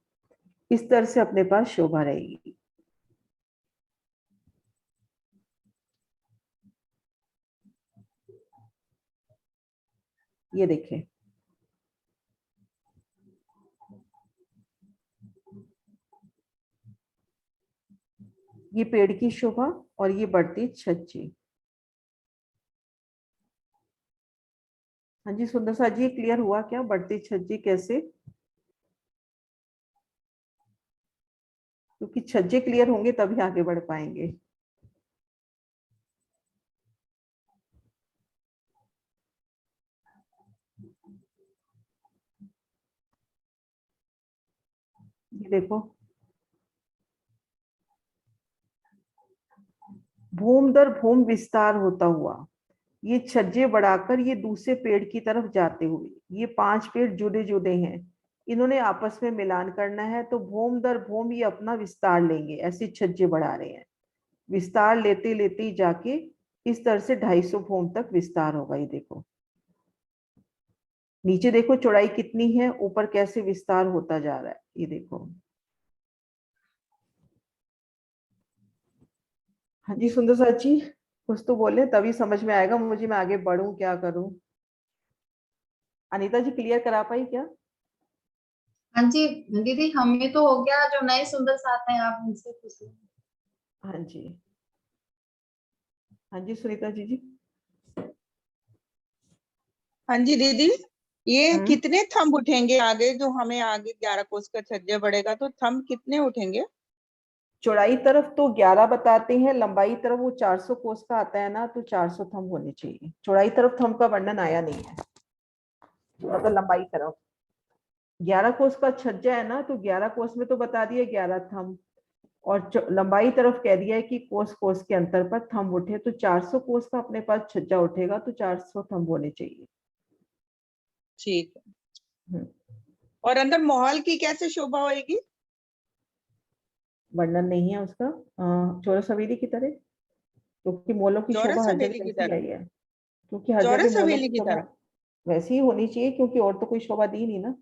इस तरह से अपने पास शोभा रहेगी। ये देखें, ये पेड़ की शोभा और ये बढ़ती छज्जे। हाँ जी सुंदर सा जी, क्लियर हुआ क्या बढ़ती छज्जे कैसे? क्योंकि छज्जे क्लियर होंगे तभी आगे बढ़ पाएंगे। ये देखो, भूम दर भूम विस्तार होता हुआ ये छज्जे बढ़ाकर ये दूसरे पेड़ की तरफ जाते हुए, ये 5 पेड़ जुड़े जुड़े हैं, इन्होंने आपस में मिलान करना है, तो भूम दर भूम ये अपना विस्तार लेंगे, ऐसे छज्जे बढ़ा रहे हैं, विस्तार लेते लेते ही जाके इस तरह से 250 भूम तक विस्तार होगा। ये देखो नीचे देखो चौड़ाई कितनी है, ऊपर कैसे विस्तार होता जा रहा है, ये देखो। हाँ जी सुंदर साथ जी, कुछ तो बोले तभी समझ में आएगा मुझे, मैं आगे बढ़ूं क्या करूं। अनीता जी क्लियर करा पाई क्या? हाँ जी दीदी, हमें तो हो गया, जो नए सुंदर साथ हैं आप उनसे पूछिए। हाँ जी, हाँ जी सुनीता जी जी। हाँ जी दीदी, ये हम्म। कितने थंब उठेंगे आगे, जो हमें आगे 11 कोस का छज्जा बढ़ेगा तो थंब कितने उठेंगे? चौड़ाई तरफ तो 11 बताते हैं, लंबाई तरफ वो 400 कोस का आता है ना, तो 400 थंब होने चाहिए। चौड़ाई तरफ थंब का वर्णन आया नहीं है, मतलब लंबाई तरफ 11 कोस का छज्जा है ना, तो 11 कोस में तो बता दिया 11 थंब, और लंबाई तरफ कह दिया है कि कोस कोस के अंतर पर थंब उठे, तो 400 कोस का अपने पास छज्जा उठेगा, तो 400 थंब होने चाहिए। ठीक है। हम्म। और अंदर महल की कैसे शोभा होएगी? वर्णन नहीं है उसका, चौरस हवेली की तरह, क्योंकि मोलों की शोभा चौरस हर हवेली जगह की वैसी तरह? आई है, क्योंकि हर जगह चौरस मोलों हवेली की की शोभा तरह? वैसी ही होनी चाहिए, क्योंकि और तो कोई शोभा दी नहीं ना,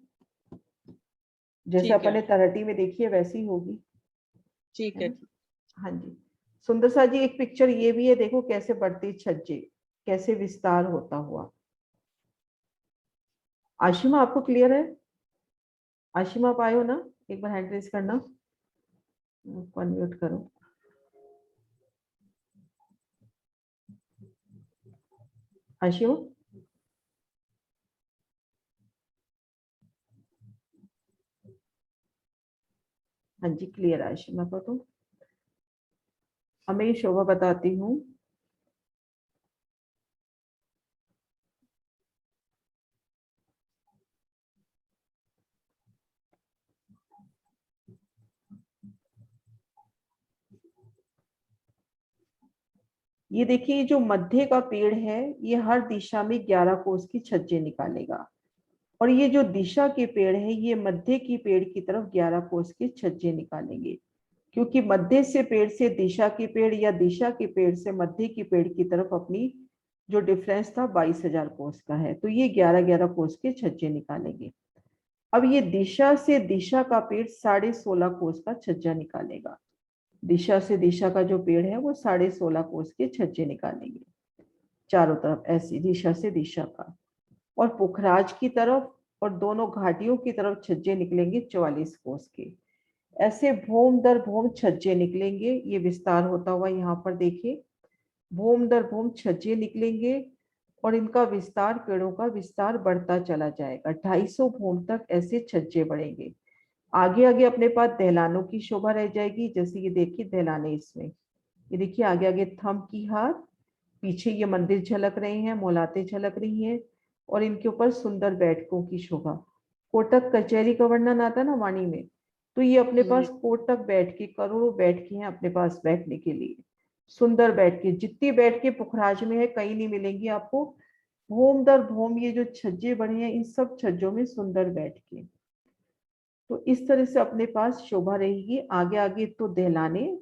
जैसे ठीक अपन है, ने तलहटी में देखी है वैसी होगी, ठीक है है। ना। हाँ जी सुंदर सा जी, एक पिक्चर ये भी है, देखो कैसे बढ़ती छज्जे, कैसे विस्तार होता हुआ। आशिमा आपको क्लियर है? आशिमा आप आए हो ना, एक बार हैंड रेज करना, अनम्यूट करो। आशिमा, हाँ जी क्लियर है आशिमा को। तो अब मैं ये शोभा बताती हूँ। ये देखिए जो मध्य का पेड़ है, ये हर दिशा में 11 कोस की छज्जे निकालेगा, और ये जो दिशा के पेड़ है, ये मध्य की पेड़ की तरफ 11 कोस के छज्जे निकालेंगे, क्योंकि मध्य से पेड़ से दिशा के पेड़ या दिशा के पेड़ से मध्य की पेड़ की तरफ अपनी जो डिफरेंस था 22,000 कोस का है, तो ये 11-11 कोस के छज्जे निकालेंगे। अब ये दिशा से दिशा का पेड़ 16.5 कोस का छज्जा निकालेगा, दिशा से दिशा का जो पेड़ है वो 16.5 कोस के छज्जे निकालेंगे चारों तरफ, ऐसी दिशा से दिशा का। और पुखराज की तरफ और दोनों घाटियों की तरफ छज्जे निकलेंगे 44 कोस के, ऐसे भूम दर भूम छज्जे निकलेंगे। ये विस्तार होता हुआ यहाँ पर देखिए, भूम दर भूम छज्जे निकलेंगे, और इनका विस्तार, पेड़ों का विस्तार बढ़ता चला जाएगा, 250 भूम तक ऐसे छज्जे बढ़ेंगे। आगे आगे अपने पास दहलानों की शोभा रह जाएगी, जैसे ये देखिए दहलाने, इसमें ये देखिए आगे आगे थंब की हार, पीछे ये मंदिर झलक रहे हैं, मोलाते झलक रही हैं, और इनके ऊपर सुंदर बैठकों की शोभा। कोटक कचहरी का वर्णन आता ना वाणी में, तो ये अपने पास कोटक बैठ के, करोड़ों बैठ के हैं अपने पास बैठने के लिए, सुंदर बैठ के। जितनी बैठ के पुखराज में है कहीं नहीं मिलेंगी आपको। भोम दर भोम ये जो छज्जे बने हैं, इन सब छज्जों में सुंदर बैठ के। तो इस तरह से अपने पास शोभा रहेगी। आगे आगे तो दहलाने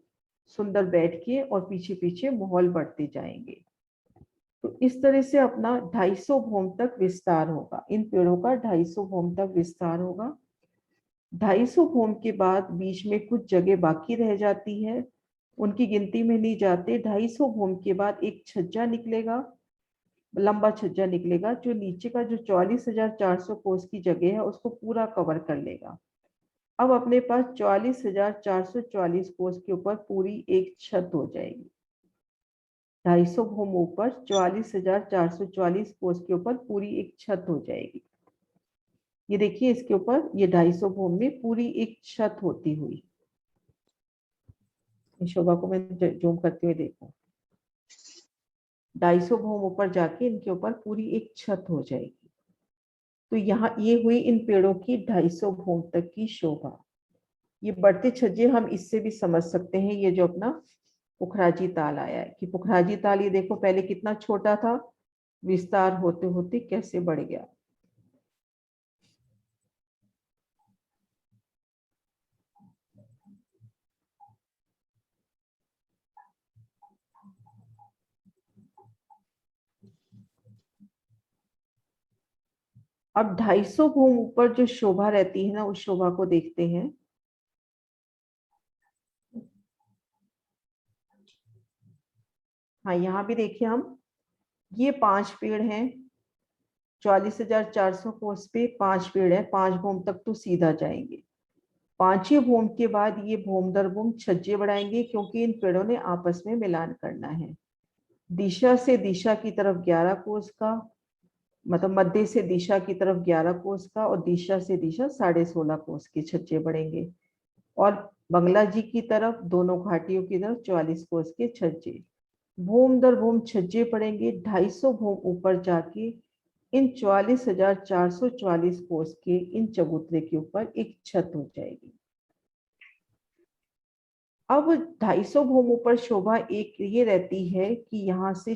सुंदर बैठ के, और पीछे पीछे महल बढ़ते जाएंगे। तो इस तरह से अपना 250 भोम तक विस्तार होगा। इन पेड़ों का 250 भोम तक विस्तार होगा। 250 भोम के बाद बीच में कुछ जगह बाकी रह जाती है, उनकी गिनती में नहीं जाते। 250 भोम के बाद एक छज्जा निकलेगा, लंबा छज्जा निकलेगा, जो नीचे का जो 44,400 कोस की जगह है उसको पूरा कवर कर लेगा। अब अपने पास 44,444 कोस के ऊपर पूरी एक छत हो जाएगी। 250 भोम ऊपर 44,444 कोस के ऊपर पूरी एक छत हो जाएगी। ये देखिए, इसके ऊपर ये 250 भोम में पूरी एक छत होती हुई। शोभा को मैं जूम करते हुए देखो, 250 भोम ऊपर जाके इनके ऊपर पूरी एक छत हो जाएगी। तो यहाँ ये हुई इन पेड़ों की 250 भोम तक की शोभा। ये बढ़ते छज्जे हम इससे भी समझ सकते हैं। ये जो अपना पुखराजी ताल आया है, कि पुखराजी ताल ये देखो पहले कितना छोटा था, विस्तार होते होते कैसे बढ़ गया। अब 250 भूम ऊपर जो शोभा रहती है ना, उस शोभा को देखते हैं। हाँ, यहाँ भी देखिए हम, ये 5 पेड़ हैं, 44,400 कोस पे 5 पेड़ है। 5 भूम तक तो सीधा जाएंगे। 5 भूम के बाद ये भूम दर भूम छज्जे बढ़ाएंगे, क्योंकि इन पेड़ों ने आपस में मिलान करना है। दिशा से दिशा की तरफ 11 कोस का, मतलब मध्य से दिशा की तरफ 11 कोस का, और दिशा से दिशा 16.5 कोस के छज्जे बढ़ेंगे। और बंगला जी की तरफ, दोनों घाटियों की तरफ 44 कोस के छज्जे। भूम दर भूम छज्जे पड़ेंगे। 250 भूम ऊपर जाके इन 44,444 कोस के इन चबूतरे के ऊपर एक छत हो जाएगी। अब 250 भूम ऊपर शोभा एक ये रहती है कि यहाँ से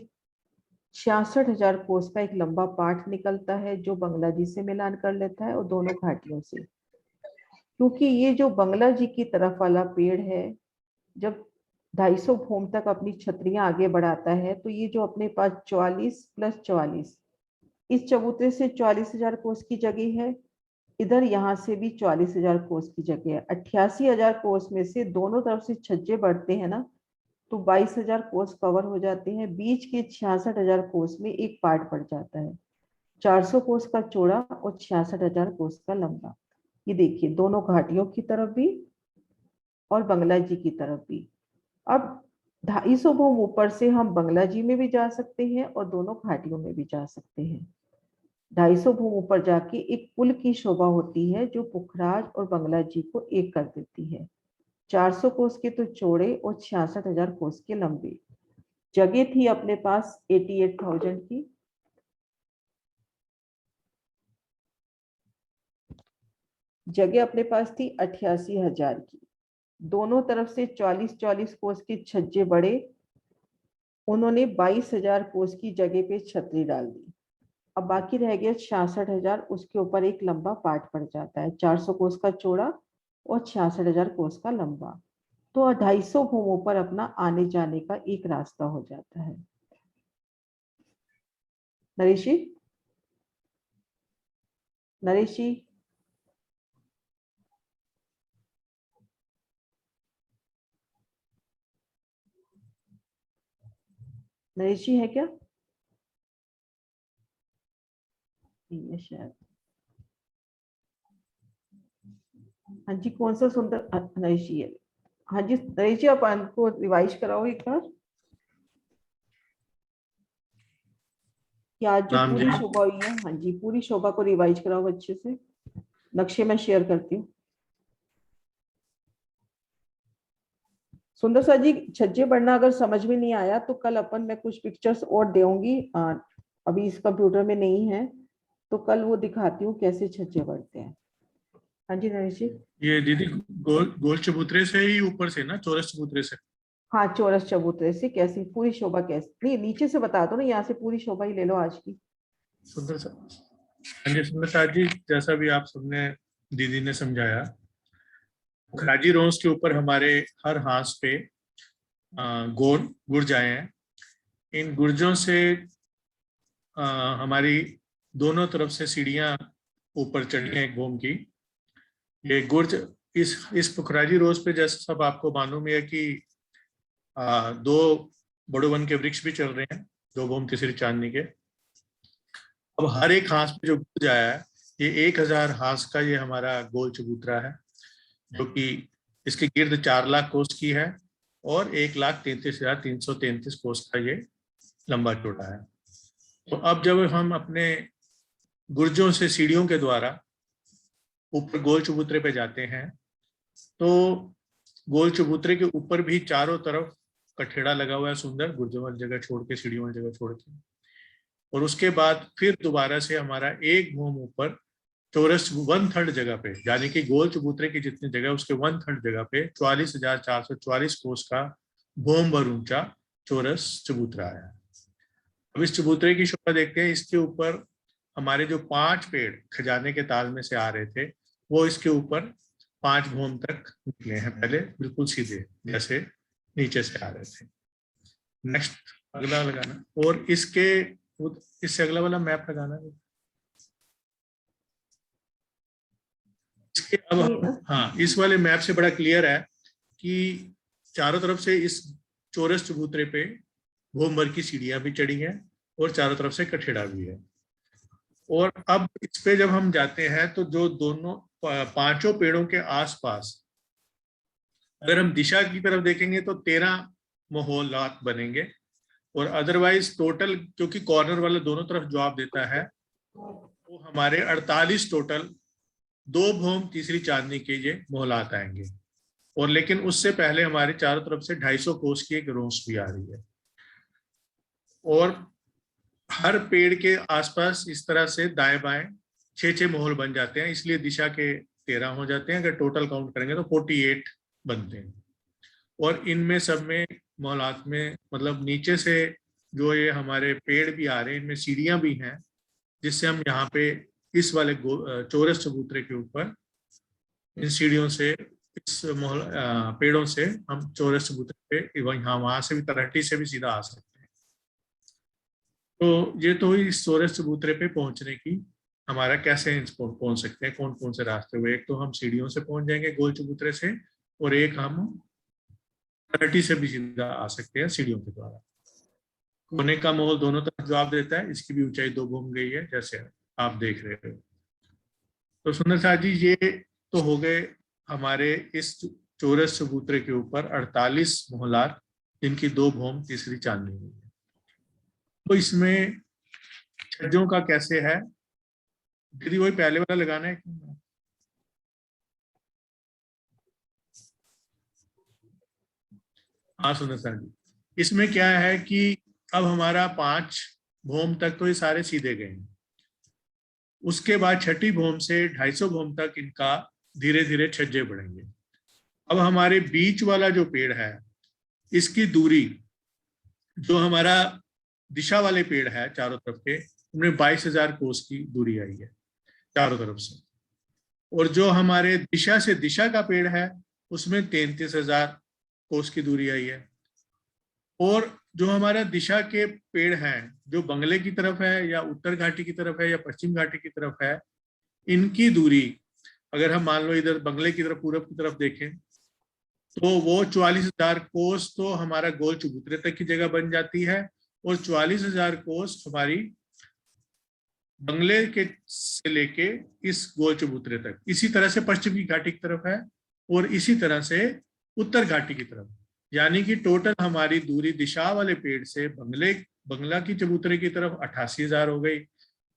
66,000 कोस का एक लंबा पाठ निकलता है, जो बंगला जी से मिलान कर लेता है और दोनों घाटियों से। क्योंकि ये जो बंगला जी की तरफ वाला पेड़ है, जब 250 भूम तक अपनी छतरियां आगे बढ़ाता है, तो ये जो अपने पास 44 + 44, इस चबूतरे से 44,000 कोस की जगह है, इधर यहाँ से भी 44,000 कोस की जगह है। 88,000 कोस में से दोनों तरफ से छज्जे बढ़ते हैं ना, तो 22,000 कोस कवर हो जाते हैं। बीच के 66,000 कोस में एक पार्ट पड़ जाता है, 400 कोस का चौड़ा और 66,000 कोस का लंबा। ये देखिए, दोनों घाटियों की तरफ भी और बंगला जी की तरफ भी। अब 250 भूम ऊपर से हम बंगला जी में भी जा सकते हैं और दोनों घाटियों में भी जा सकते हैं। 250 भूम ऊपर जाके एक पुल की शोभा होती है, जो पुखराज और बंगला जी को एक कर देती है। 400 कोस के तो चौड़े और 66,000 कोस के लंबे। जगह थी अपने पास 88,000 की। जगह अपने पास थी 88,000 की। दोनों तरफ से 44-44 कोस के छज्जे बड़े। उन्होंने 22,000 कोस की जगह पे छतरी डाल दी। अब बाकी रह गया 66,000, उसके ऊपर एक लंबा पार्ट पड़ जाता है, 400 कोस का चौड़ा और 66,000 कोस का लंबा। तो 250 भूमों पर अपना आने जाने का एक रास्ता हो जाता है। नरेश जी, नरेश जी, नरेश जी है क्या? नहीं है शायद। हाँ जी, कौन सा सुंदर, नरेश जी है। हाँ जी नरेश जी, आप को रिवाइज कराओ एक बार, कि आज जो राम जी। पूरी शोभा हुई है। हाँ जी, पूरी शोभा को रिवाइज कराओ अच्छे से। नक्शे में शेयर करती हूँ। सुंदर सा जी, छज्जे बढ़ना अगर समझ में नहीं आया तो कल अपन मैं कुछ पिक्चर्स और दूंगी, अभी इस कंप्यूटर में नहीं है, तो कल वो दिखाती हूँ कैसे छज्जे बढ़ते हैं। हाँ जी नरेश जी। ये दीदी गोल चबूतरे से ही ऊपर से ना, चौरस चबूतरे से? हाँ चौरस चबूतरे से कैसी पूरी शोभा, कैसी नहीं नीचे से बता दो ना, यहाँ से पूरी शोभा ही ले लो आज की। सुंदर सा, हाँ जी सुंदर साथ जी, जैसा भी आप सबने दीदी ने समझाया, पुखराजी रोज के ऊपर हमारे हर हाथ पे गुर्ज आए हैं। इन गुर्जों से हमारी दोनों तरफ से सीढ़ियां ऊपर चढ़ी हैं एक भूम की। ये गुर्ज इस पुखराजी रोज पे, जैसे सब आपको मालूम है कि दो बड़ोवन के वृक्ष भी चल रहे हैं, दो भूम तीसरी चांदनी के। अब हर एक हाथ पे जो गुर्ज आया है, ये 1000 हाथ का ये हमारा गोल चबूतरा है, जो कि इसकी गिर्द 4 लाख कोस की है और 1,33,333 कोस का ये लंबा चौड़ा है। तो अब जब हम अपने गुर्जों से सीढ़ियों के द्वारा ऊपर गोल चबूतरे पे जाते हैं, तो गोल चबूतरे के ऊपर भी चारों तरफ कठेड़ा लगा हुआ है सुंदर, गुर्जों वाली जगह छोड़ के, सीढ़ियों वाली जगह छोड़ के। और उसके बाद फिर दोबारा से हमारा एक भूम ऊपर चौरस 1/3 जगह पे, यानी कि गोल चबूतरे की जितनी जगह उसके 1/3 जगह पे 44,444 कोस का भूम भर ऊंचा चौरस चबूतरा है। अब इस चबूतरे की शोभा देखते हैं। इसके ऊपर हमारे जो 5 पेड़ खजाने के ताल में से आ रहे थे, वो इसके ऊपर 5 भूम तक निकले हैं, पहले बिल्कुल सीधे जैसे नीचे से आ रहे थे। नेक्स्ट अगला लगाना, और इससे अगला वाला मैप लगाना है। इसके अब हाँ, इस वाले मैप से बड़ा क्लियर है कि चारों तरफ से इस चौरस चबूतरे पे भूम भर की सीढ़ियां भी चढ़ी हैं और चारों तरफ से कठेड़ा भी है। और अब इस पे जब हम जाते हैं तो जो दोनों 5 पेड़ों के आसपास अगर हम दिशा की तरफ देखेंगे तो 13 मोहल्लात बनेंगे, और अदरवाइज टोटल, क्योंकि कॉर्नर वाला दोनों तरफ जवाब देता है, वो हमारे 48 टोटल 2 भूम तीसरी चांदनी के ये मोहल्लात आएंगे। और लेकिन उससे पहले हमारे चारों तरफ से 250 कोस की एक रोस भी आ रही है। और हर पेड़ के आसपास इस तरह से दाएं बाएं 6-6 मोहल बन जाते हैं, इसलिए दिशा के 13 हो जाते हैं। अगर टोटल काउंट करेंगे तो 48 बनते हैं। और इनमें सब में मोहल्लात में, मतलब नीचे से जो ये हमारे पेड़ भी आ रहे हैं, इनमें सीढ़ियां भी हैं, जिससे हम यहाँ पे इस वाले चौरस चबूतरे के ऊपर इन सीढ़ियों से, इस पेड़ों से हम चौरस चबूतरे पे वहां से भी, तरहटी से भी सीधा आ सकते हैं। तो ये तो इस चौरस चबूतरे पे पहुंचने की हमारा कैसे पहुंच सकते हैं, कौन कौन से रास्ते हुए। एक तो हम सीढ़ियों से पहुंच जाएंगे गोल चबूतरे से, और एक हम तरहटी से भी सीधा आ सकते हैं सीढ़ियों के द्वारा। कोने का मोहल दोनों तरफ जवाब देता है, इसकी भी ऊंचाई 2 घूम गई है जैसे आप देख रहे हो। तो सुंदर साथ जी, ये तो हो गए हमारे इस चौरस चबूतरे के ऊपर 48 मोहल्लात, जिनकी 2 भूम तीसरी चांदनी हुई है। तो इसमें छज्जों का कैसे है दीदी, वही पहले वाला लगाना है? हाँ सुंदर साथ जी, इसमें क्या है कि अब हमारा 5 भूम तक तो ये सारे सीधे गए हैं। उसके बाद छठी भूम से 250 भूम तक इनका धीरे धीरे छज्जे बढ़ेंगे। अब हमारे बीच वाला जो पेड़ है, इसकी दूरी, जो हमारा दिशा वाले पेड़ है चारों तरफ के, उनमें 22,000 कोस की दूरी आई है चारों तरफ से। और जो हमारे दिशा से दिशा का पेड़ है, उसमें 33,000 कोस की दूरी आई है। और जो हमारा दिशा के पेड़ हैं, जो बंगले की तरफ है या उत्तर घाटी की तरफ है या पश्चिम घाटी की तरफ है, इनकी दूरी अगर हम मान लो इधर बंगले की तरफ, पूरब की तरफ देखें, तो वो 44,000 कोस तो हमारा गोल चबूतरे तक की जगह बन जाती है, और 44,000 कोस हमारी बंगले के से लेके इस गोल चबूतरे तक, इसी तरह से पश्चिम की घाटी की तरफ है, और इसी तरह से उत्तर घाटी की तरफ। यानी कि टोटल हमारी दूरी दिशा वाले पेड़ से बंगला की चबूतरे की तरफ 88,000 हो गई,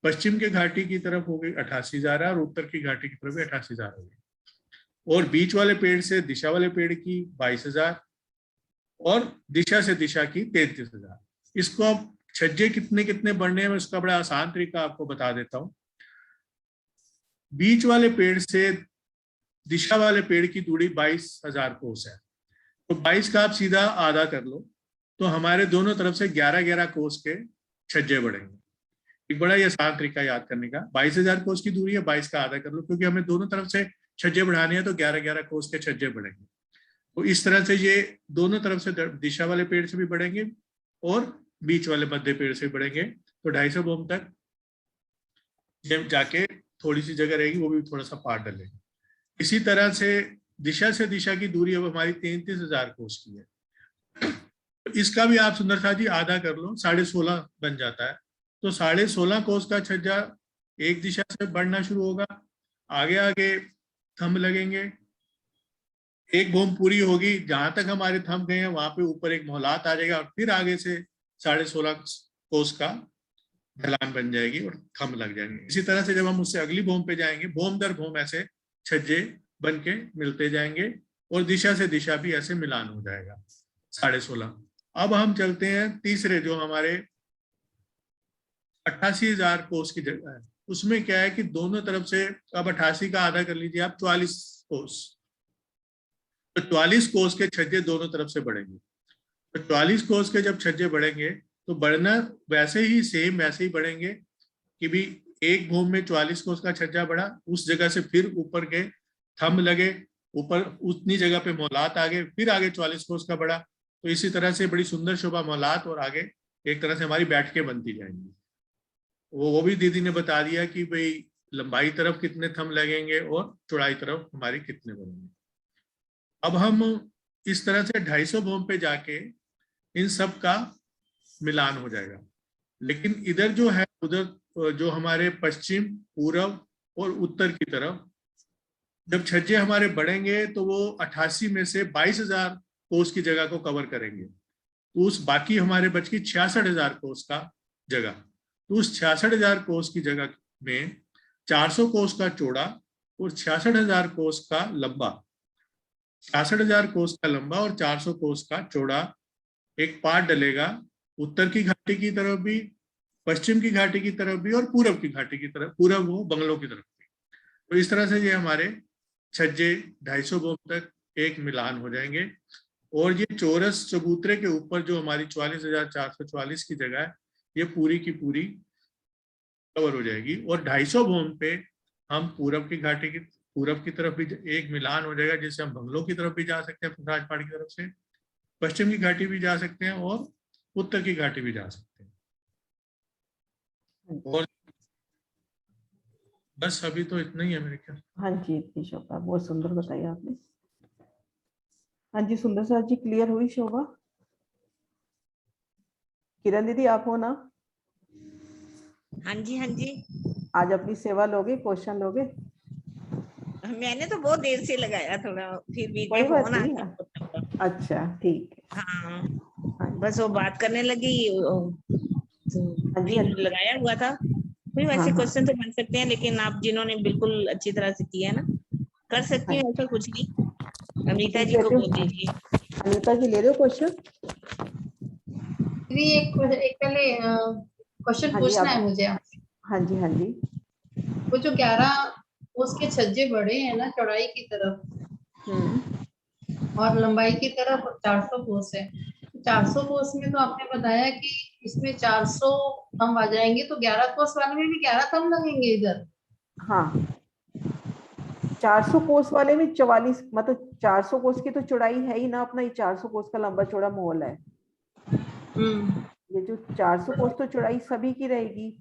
पश्चिम के घाटी की तरफ हो गई 88,000, और उत्तर की घाटी की तरफ भी 88,000 हो गई। और बीच वाले पेड़ से दिशा वाले पेड़ की 22,000, और दिशा से दिशा की 33,000। इसको अब छज्जे कितने कितने बढ़ने हैं, उसका बड़ा आसान तरीका आपको बता देता हूं। बीच वाले पेड़ से दिशा वाले पेड़ की दूरी 22,000 कोस है। तो 22 का आप सीधा आधा कर लो, तो हमारे दोनों तरफ से 11-11 कोस के छज्जे बढ़ेंगे। एक बड़ा ही आसान तरीका याद करने का, 22,000 कोस की दूरी है, 22 का आधा कर लो, क्योंकि हमें दोनों तरफ से छज्जे बढ़ाने हैं, तो 11-11 कोस के छज्जे बढ़ेंगे। तो इस तरह से ये दोनों तरफ से दिशा वाले पेड़ से भी बढ़ेंगे और बीच वाले मध्य पेड़ से बढ़ेंगे। तो 250 बोम तक जब जाके थोड़ी सी जगह रहेगी, वो भी थोड़ा सा पार डलेगा। इसी तरह से दिशा की दूरी अब हमारी 33,000 कोस की है। तो इसका भी आप सुंदर साथ जी आधा कर लो, 16.5 बन जाता है। तो 16.5 कोस का छज्जा एक दिशा से बढ़ना शुरू होगा, आगे आगे थंब लगेंगे, एक बोम पूरी होगी, जहां तक हमारे थंब गए हैं वहां पे ऊपर एक मोहलात आ जाएगा, और फिर आगे से 16.5 कोस का ढलान बन जाएगी और थंब लग जाएंगे। इसी तरह से जब हम उससे अगली बोम पे जाएंगे, बोम दर बोम ऐसे छज्जे बन के मिलते जाएंगे, और दिशा से दिशा भी ऐसे मिलान हो जाएगा 16.5। अब हम चलते हैं तीसरे, जो हमारे 88,000 कोस की जगह है। उसमें क्या है कि दोनों तरफ से, अब 88 का आधा कर लीजिए आप, 44 कोस। तो 44 कोस के छज्जे दोनों तरफ से बढ़ेंगे। तो 44 कोस के जब छज्जे बढ़ेंगे, तो बढ़ना वैसे ही सेम वैसे ही बढ़ेंगे कि भी एक भूम में 44 कोस का छज्जा बढ़ा, उस जगह से फिर ऊपर के थंब लगे, ऊपर उतनी जगह पे मोहलात आगे, फिर आगे 44 कोस का बढ़ा। तो इसी तरह से बड़ी सुंदर शोभा मोहलात, और आगे एक तरह से हमारी बैठकें बनती जाएंगी। वो भी दीदी ने बता दिया कि भाई लंबाई तरफ कितने थंब लगेंगे और चौड़ाई तरफ हमारी कितने बनेंगे। अब हम इस तरह से 250 बोम पे जाके इन सब का मिलान हो जाएगा। लेकिन इधर जो है, उधर जो हमारे पश्चिम, पूर्व और उत्तर की तरफ जब छज्जे हमारे बढ़ेंगे, तो वो 88 में से 22,000 कोस की जगह को कवर करेंगे। तो उस बाकी हमारे बच की 66,000 कोस का जगह, तो उस 66,000 कोस की जगह में 400 कोस का चौड़ा और 66,000 कोस का लंबा, 66,000 कोस का लंबा और 400 कोस का चौड़ा एक पार्ट डलेगा, उत्तर की घाटी की तरफ भी, पश्चिम की घाटी की तरफ भी, और पूरब की घाटी की तरफ, पूरब वो बंगलों की तरफ भी। तो इस तरह से ये हमारे छज्जे 250 बोम तक एक मिलान हो जाएंगे, और ये चौरस चबूतरे के ऊपर जो हमारी 44,444 की जगह है, ये पूरी की पूरी कवर हो जाएगी। और 250 बोम पे हम पूरब की घाटी की, पूरब की तरफ भी एक मिलान हो जाएगा, जिससे हम बंगलों की तरफ भी जा सकते हैं, राजपाट की तरफ से पश्चिम की घाटी भी जा सकते हैं, और उत्तर की घाटी भी जा सकते हैं। और बस अभी तो इतना ही है मेरे ख्याल। हाँ जी, इतनी शोभा बहुत सुंदर बताई आपने। हाँ जी, सुंदर साथ जी, क्लियर हुई शोभा? किरण दीदी आप हो ना? हाँ जी, हाँ जी। आज अपनी सेवा लोगे, क्वेश्चन लोगे? मैंने तो बहुत देर से लगाया, थोड़ा फिर बीच कोई में बात फोन आ नहीं। गया। अच्छा ठीक है। हाँ, बस वो बात करने लगी तो हाँ जी, फिर लगाया हुआ था। कोई वैसे हाँ। क्वेश्चन तो बन सकते हैं, लेकिन आप जिन्होंने बिल्कुल अच्छी तरह से किया है ना, कर सकती हूँ, ऐसा कुछ नहीं। अनीता जी को बोल दीजिए। अनीता जी ले रहे हो क्वेश्चन? एक पहले क्वेश्चन हाँ जी, पूछना आप। है मुझे आपसे। हाँ जी, हाँ जी। वो जो 11 उसके छज्जे बड़े हैं ना, चौड़ाई की तरफ और लंबाई की तरफ 400 कोस है। 400 कोस में तो आपने बताया कि इसमें 400 थंब आ जाएंगे, तो 11 कोस वाले में भी 11 थंब लगेंगे इधर? हाँ, 400 कोस वाले में 44, मतलब 400 कोस की तो चौड़ाई है ही ना अपना, ये 400 कोस का लंबा चौड़ा मॉल है। ये जो 400 कोस तो चौड़ाई सभी की रहेगी।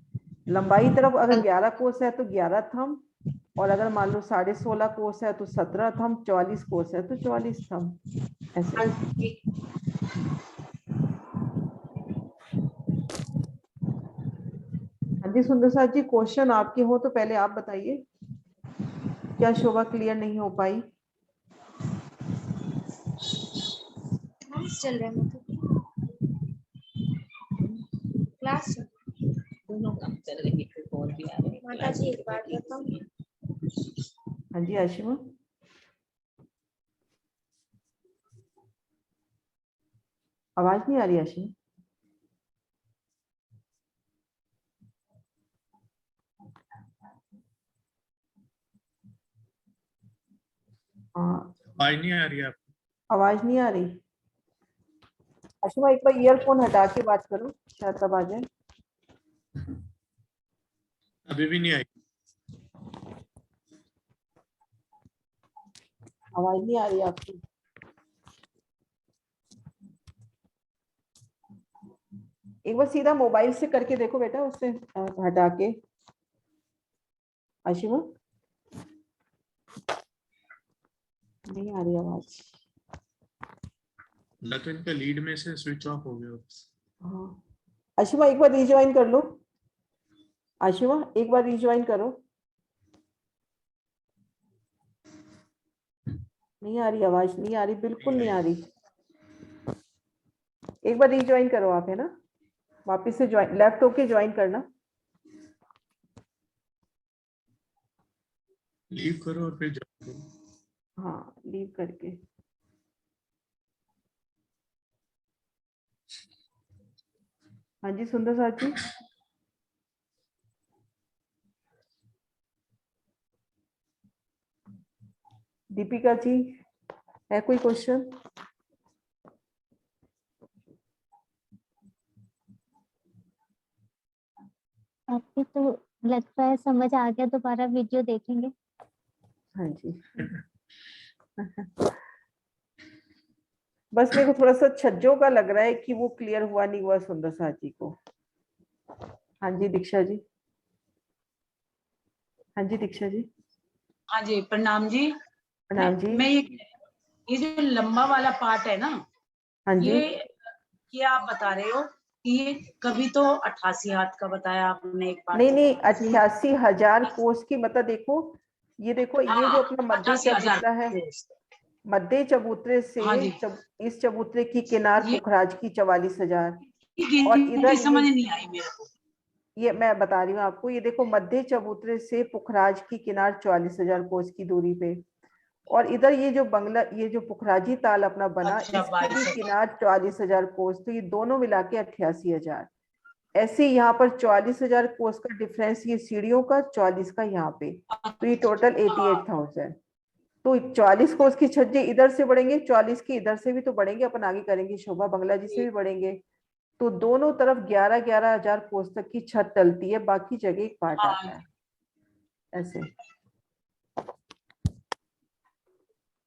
लंबाई तरफ अगर 11 कोस है तो 11 थंब, और अगर मान लो 16.5 कोस है तो 17 थंब, 44 कोस है तो 44 थंब, ऐसे। हाँ जी, सुंदर साथ जी, क्वेश्चन आपके हो तो पहले आप बताइए, क्या शोभा क्लियर नहीं हो पाई? चल रहा है क्लास, दोनों काम चल रही है, फोन भी आ रहे हैं। माता जी एक बात बताऊं? हाँ जी आशिमा, आवाज नहीं आ रही आशिमा? हाँ, आवाज नहीं आ रही है आपको? आवाज नहीं आ रही। आशिमा एक बार ईयरफोन हटा के बात करो, शायद तब आ जाए। अभी भी नहीं आई। आवाज नहीं आ रही आपकी। एक बार सीधा मोबाइल से करके देखो बेटा, उससे हटा के। आशिमा नहीं आ रही आवाज। ना तो इनका लीड में से स्विच ऑफ हो गया। हाँ, आशिमा एक बार रिज्वाइन कर लो। आशिमा एक बार रिज्वाइन करो। नहीं आ रही आवाज, नहीं आ रही, बिल्कुल नहीं आ रही। एक बार रिज्वाइन करो आप, है ना, वापस से ज्वाइन, लेफ्ट होके ज्वाइन करना। लीव करो और फिर ज्वाइन करो। हाँ, लीव करके। हाँ जी सुंदर साथ जी। दीपिका जी, है कोई क्वेश्चन? आपको तो लगता है समझ आ गया, दोबारा वीडियो देखेंगे। हाँ जी। बस मेरे को थोड़ा सा छज्जों का लग रहा है कि वो क्लियर हुआ नहीं हुआ सुंदर साथ जी को। हाँ जी दीक्षा जी। हाँ जी दीक्षा जी। हाँ जी प्रणाम जी। प्रणाम जी। मैं ये जो लंबा वाला पार्ट है ना, हाँ जी। ये आप बता रहे हो कि ये कभी तो 88 हाथ का बताया आपने एक पार्ट। नहीं नहीं, 88,000 कोस की, मतलब देखो, ये देखो, ये जो अपना मध्य 88,000 चबूतरा है, मध्य चबूतरे से हाँ जी। इस चबूतरे की किनार ये- पुखराज की 44,000। गिनती और इधर समझ नहीं आई मेरे को। ये मैं बता रही हूँ आपको, ये देखो मध्य चबूतरे से पुखराज की किनार 44,000 कोस की दूरी पे, और इधर ये जो बंगला, ये जो पुखराजी ताल अपना बना, अच्छा, इसकी भी 22,000। किनार 44,000 कोस, तो ये दोनों मिला के 88,000। ऐसे यहाँ पर 44,000 कोस का डिफरेंस ये सीढ़ियों का, 44 का यहाँ पे, तो ये टोटल 88,000। तो 44 कोस की छज्जे इधर से बढ़ेंगे, 44 के इधर से भी तो बढ़ेंगे, अपन आगे करेंगे, शोभा बंगला जी से भी बढ़ेंगे, तो दोनों तरफ 11,000 कोस तक की छत डलती है, बाकी जगह एक पार्ट आता है ऐसे।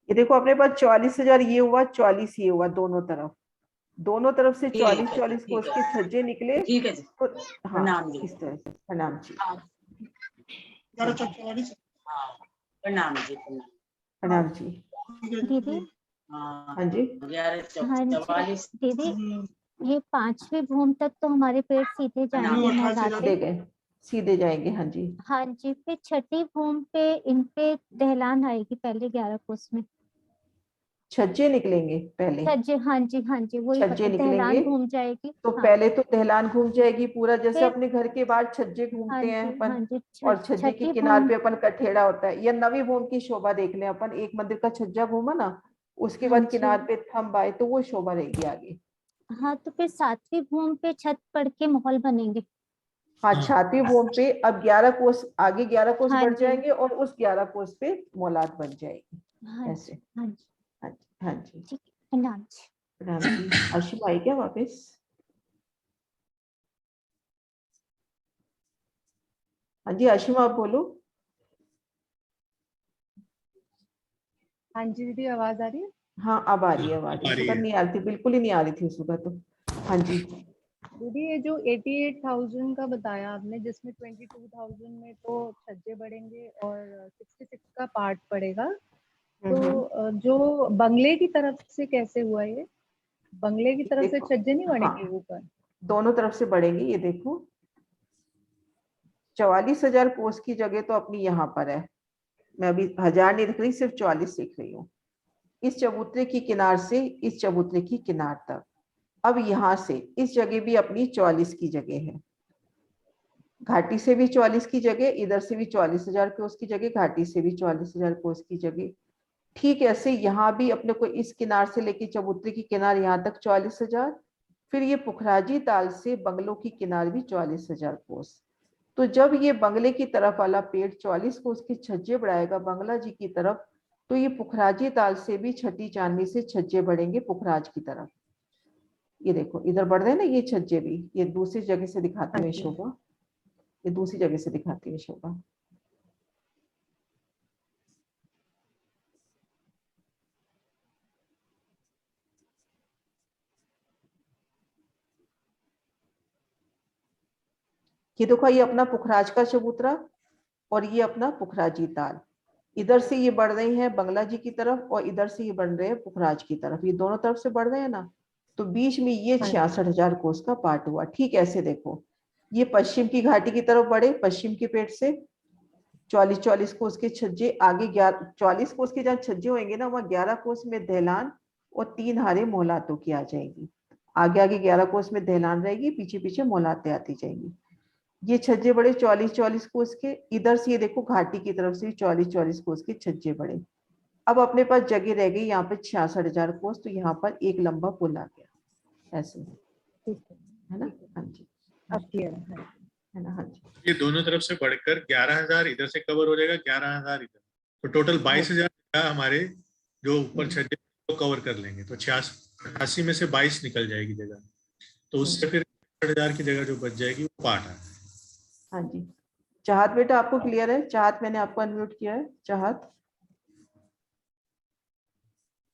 ये देखो अपने पास 44,000 ये हुआ, 44 ये हुआ, दोनों तरफ से 44 कोस के छज्जे निकले। ठीक है जी। तो हाँ, प्रणाम जी। इस तरह से। प्रणाम जी। प्रणाम जी। प्रणाम जी। दीदी। हाँ जी। 11:44। दीदी, ये 5वीं भूम तक तो हमारे पेड़ सीधे जाएंगे मोहल्ला सीधे से। गए, सीधे जाएंगे। हाँ जी। हाँ जी, फिर 6ठी भूम पे इन पे दहलान आएगी पहले 11 कोस में। छज्जे निकलेंगे पहले, छज्जे, हाँ जी हाँ जी, वही छज्जे निकलेंगे दहलान घूम जाएगी। तो हाँ, पहले तो दहलान घूम जाएगी पूरा, जैसे फिर अपने घर के बाहर छज्जे हाँ घूमते हैं जी अपन, हाँ जी, और छज्जे के 6ठी किनार भूम। पे अपन कठेड़ा होता है, या नवी भूम की शोभा देख लें अपन, एक मंदिर का छज्जा घूमा ना, उसके हाँ बाद जी। किनार पे थंब आए, तो वो शोभा रहेगी आगे। हाँ, तो फिर 7वीं भूम पे छत पड़ के महल बनेंगे। हाँ, 6वीं भूम पे अब 11 कोस आगे, 11 कोस हाँ बढ़ जी। जाएंगे, और उस 11 कोस पे मौलाद बन जाएगी हाँ ऐसे। जी हाँ जी। हाँ जी। हाँ जी। ठीक है, प्रणाम जी। प्रणाम जी। आशिमा आई क्या वापस? हाँ जी आशिमा, आप बोलो। हाँ जी दीदी, आवाज आ रही है? हाँ अब आ रही है आवाज, उस वक्त नहीं आ रही थी, बिल्कुल ही नहीं आ रही थी उस वक्त तो। हाँ जी। दीदी, ये जो 88,000 का बताया आपने, जिसमें 22,000 में तो छज्जे बढ़ेंगे और 66 का पार्ट पड़ेगा, तो जो बंगले की तरफ से कैसे हुआ ये? बंगले की तरफ से देखो, छज्जे नहीं बढ़ेंगे हाँ, ऊपर? दोनों तरफ से बढ़ेंगे। ये देखो 44,000 कोस की जगह तो अपनी यहाँ पर है, मैं अभी 1000 नहीं लिख रही, सिर्फ 44 लिख रही हूँ, इस चबूतरे की किनार से इस चबूतरे की किनार तक। अब यहाँ से इस जगह भी अपनी 44 की जगह है, घाटी से भी 44 की जगह, इधर से भी 44,000 कोस की जगह, घाटी से भी 44,000 कोस की जगह। ठीक ऐसे यहाँ भी अपने को इस किनार से लेके चबूतरे की किनार यहाँ तक 44,000, फिर ये पुखराजी ताल से बंगलों की किनार भी 44,000 कोस। तो जब ये बंगले की तरफ वाला पेड़ 44 कोस के छज्जे बढ़ाएगा बंगला जी की तरफ, तो ये पुखराजी ताल से भी छठी चांदनी से छज्जे बढ़ेंगे पुखराज की तरफ। ये देखो इधर बढ़ रहे हैं ना ये छज्जे भी। ये दूसरी जगह से दिखाती हूँ शोभा, ये दूसरी जगह से दिखाती हूँ शोभा। ये देखो ये अपना पुखराज का चबूतरा और ये अपना पुखराजी ताल। इधर से ये बढ़ रहे हैं बंगला जी की तरफ और इधर से ये बढ़ रहे हैं पुखराज की तरफ। ये दोनों तरफ से बढ़ रहे हैं ना, तो बीच में ये 66,000 कोस का पार्ट हुआ। ठीक ऐसे देखो, ये पश्चिम की घाटी की तरफ बढ़े, पश्चिम के पेट से 44 कोस के छज्जे आगे 44 कोस के जहाँ छज्जे होंगे ना, वहाँ 11 कोस में दहलान और 3 हारे मोहलातों की आ जाएगी। आगे आगे 11 कोस में दहलान रहेगी, पीछे पीछे मोहलाते आती जाएंगी। ये छज्जे बड़े 44 कोस के। इधर से ये देखो घाटी की तरफ से 44 कोस के छज्जे बड़े। अब अपने पास जगह रह गई यहाँ पे 66,000 कोस, तो यहाँ पर एक लंबा पुल आ गया ऐसे, है ना। हाँ जी, है ना। हाँ जी, ये दोनों तरफ से बढ़कर 11,000 इधर से कवर हो जाएगा, 11,000 इधर, तो टोटल 22,000 हमारे जो ऊपर छज्जे को कवर कर लेंगे। तो 88 में से 22 निकल जाएगी जगह, तो उससे फिर 60,000 की जगह जो बच जाएगी वो पार्ट है। हाँ जी। चाहत बेटा आपको क्लियर है? चाहत मैंने आपको अनम्यूट किया है। चाहत?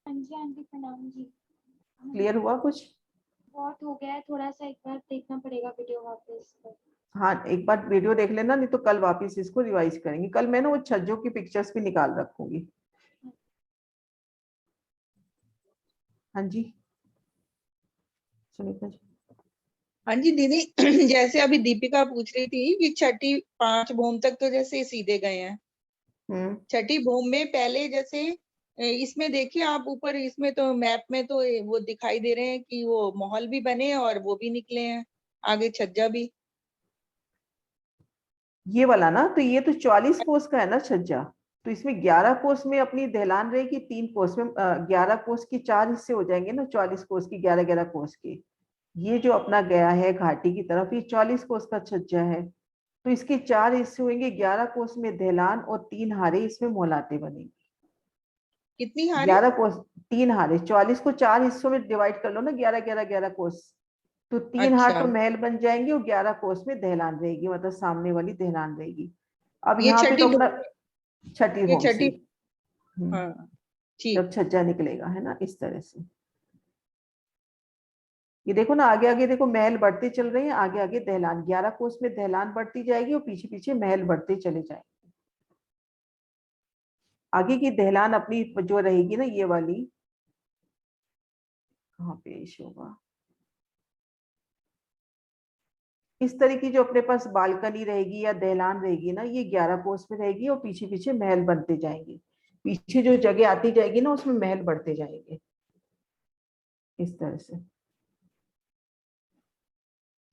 हाँ जी आंटी प्रणाम जी। क्लियर हुआ कुछ? बहुत हो गया है, थोड़ा सा एक बार देखना पड़ेगा वीडियो वापस। हाँ एक बार वीडियो देख लेना, नहीं तो कल वापस इसको रिवाइज करेंगे। कल मैं ना वो छज्जों की पिक्चर्स भी निकाल रखूंगी। हाँ जी सुनीता जी। हाँ जी दीदी, जैसे अभी दीपिका पूछ रही थी कि छठी 5 भूम तक तो जैसे सीधे गए हैं, छठी भूम में पहले जैसे इसमें देखिए आप ऊपर, इसमें तो मैप में तो वो दिखाई दे रहे हैं कि वो महल भी बने और वो भी निकले हैं आगे छज्जा भी। ये वाला ना, तो ये तो 44 कोस का है ना छज्जा, तो इसमें 11 कोस में अपनी दहलान रहेगी, 3 कोस में 11 कोस की 4 हिस्से हो जाएंगे ना, 44 कोस की 11 कोस के। ये जो अपना गया है घाटी की तरफ, ये 44 कोस का छज्जा है, तो इसके 4 हिस्से होंगे, 11 कोस में दहलान और 3 हारे इसमें मोहलाते बनेंगे। कितनी हारे? 11 कोस 3 हारे, 44 को 4 हिस्सों में डिवाइड कर लो ना, 11 कोस, तो 3 हार तो महल बन जाएंगे और 11 कोस में दहलान रहेगी, मतलब सामने वाली दहलान रहेगी। अब यहाँ पे तो अपना छठी भूम से जब छज्जा निकलेगा, है ना, इस तरह से। ये देखो ना आगे आगे देखो महल बढ़ते चल रहे हैं, आगे आगे दहलान, 11 कोस में दहलान बढ़ती जाएगी और पीछे पीछे महल बढ़ते चले जाएंगे। आगे की दहलान अपनी जो रहेगी ना, ये वाली कहाँ पेश होगा, इस तरह की जो अपने पास बालकनी रहेगी या दहलान रहेगी ना, ये 11 कोस में रहेगी और पीछे पीछे महल बनते जाएंगे। पीछे जो जगह आती जाएगी ना, उसमें महल बढ़ते जाएंगे इस तरह से।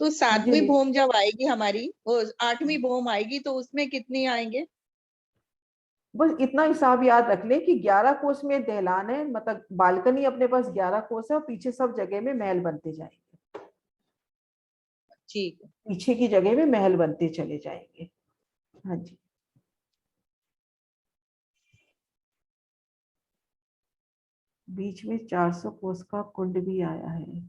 तो 7वीं भूम जब आएगी हमारी, वो 8वीं भूम आएगी, तो उसमें कितनी आएंगे? बस इतना हिसाब याद रख ले कि 11 कोस में दहलान है, मतलब बालकनी अपने पास 11 कोस है और पीछे सब जगह में महल बनते जाएंगे। ठीक है, पीछे की जगह में महल बनते चले जाएंगे। हाँ जी, बीच में 400 कोस का कुंड भी आया है।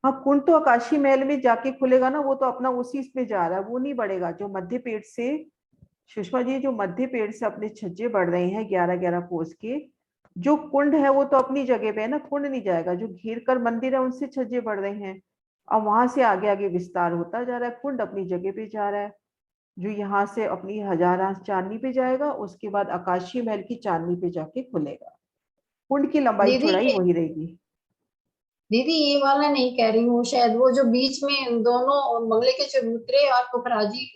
हाँ कुंड तो आकाशी महल में जाके खुलेगा ना, वो तो अपना उसी इसमें जा रहा है, वो नहीं बढ़ेगा। जो मध्य पेट से, सुषमा जी, जो मध्य पेट से अपने छज्जे बढ़ रहे हैं 11 कोस के, जो कुंड है वो तो अपनी जगह पे है ना, कुंड नहीं जाएगा। जो घेर कर मंदिर है उनसे छज्जे बढ़ रहे हैं, और वहां से आगे आगे विस्तार होता जा रहा है, कुंड अपनी जगह पे जा रहा है। जो यहाँ से अपनी हजारा चांदनी पे जाएगा, उसके बाद आकाशीय महल की चांदनी पे जाके खुलेगा। कुंड की लंबाई चौड़ाई वही रहेगी। दीदी ये वाला नहीं कह रही हूँ, शायद वो जो बीच में दोनों बंगले के चबूतरे और पुखराजी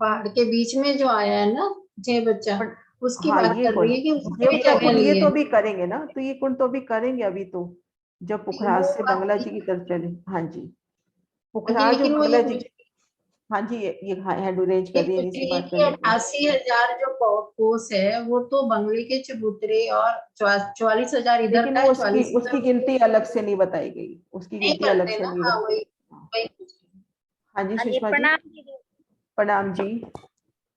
पहाड़ के बीच में जो आया है ना 6 बच्चा, उसकी बात कर रही है कि उसमें भी जगह नहीं है। ये तो भी करेंगे ना, तो ये कुंड तो भी करेंगे अभी, तो जब पुखराज से बंगला जी की तरफ चले। हाँ जी, पुखराज और बंगला जी, हाँ जी, ये हैंड अरेंज कर रही है, इसी बात कर 88,000 जो कोस है वो तो बंगले के चबूतरे और 44,000 इधर का, उसकी गिनती अलग से नहीं बताई गई, उसकी गिनती अलग से नहीं बताई। हाँ जी सुषमा जी, प्रणाम जी।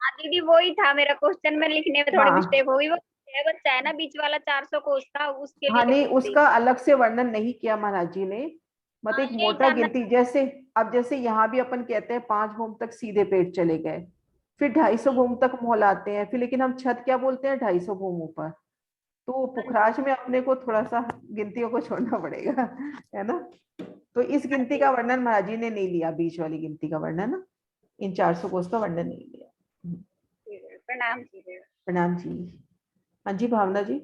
हाँ दीदी वही था मेरा क्वेश्चन में लिखने में थोड़ी हाँ। मिस्टेक हो गई। वो छह बच्चा है ना बीच वाला 400 कोस था उसके हाँ लिए नहीं, लिख दी। उसका अलग से वर्णन नहीं किया महाराज जी ने, मतलब एक यही मोटा जानना गिनती, जैसे अब जैसे यहाँ भी अपन कहते हैं 5 भूम तक सीधे पेट चले गए, फिर 250 भूम तक मोहलाते हैं, फिर लेकिन हम छत क्या बोलते हैं 250 भूम ऊपर। तो पुखराज में अपने को थोड़ा सा गिनतियों को छोड़ना पड़ेगा, है ना। तो इस गिनती का वर्णन महाराज जी ने नहीं लिया, बीच वाली गिनती का वर्णन ना, इन 400 कोस का वर्णन नहीं लिया। प्रणाम जी। प्रणाम जी। हाँ जी भावना जी।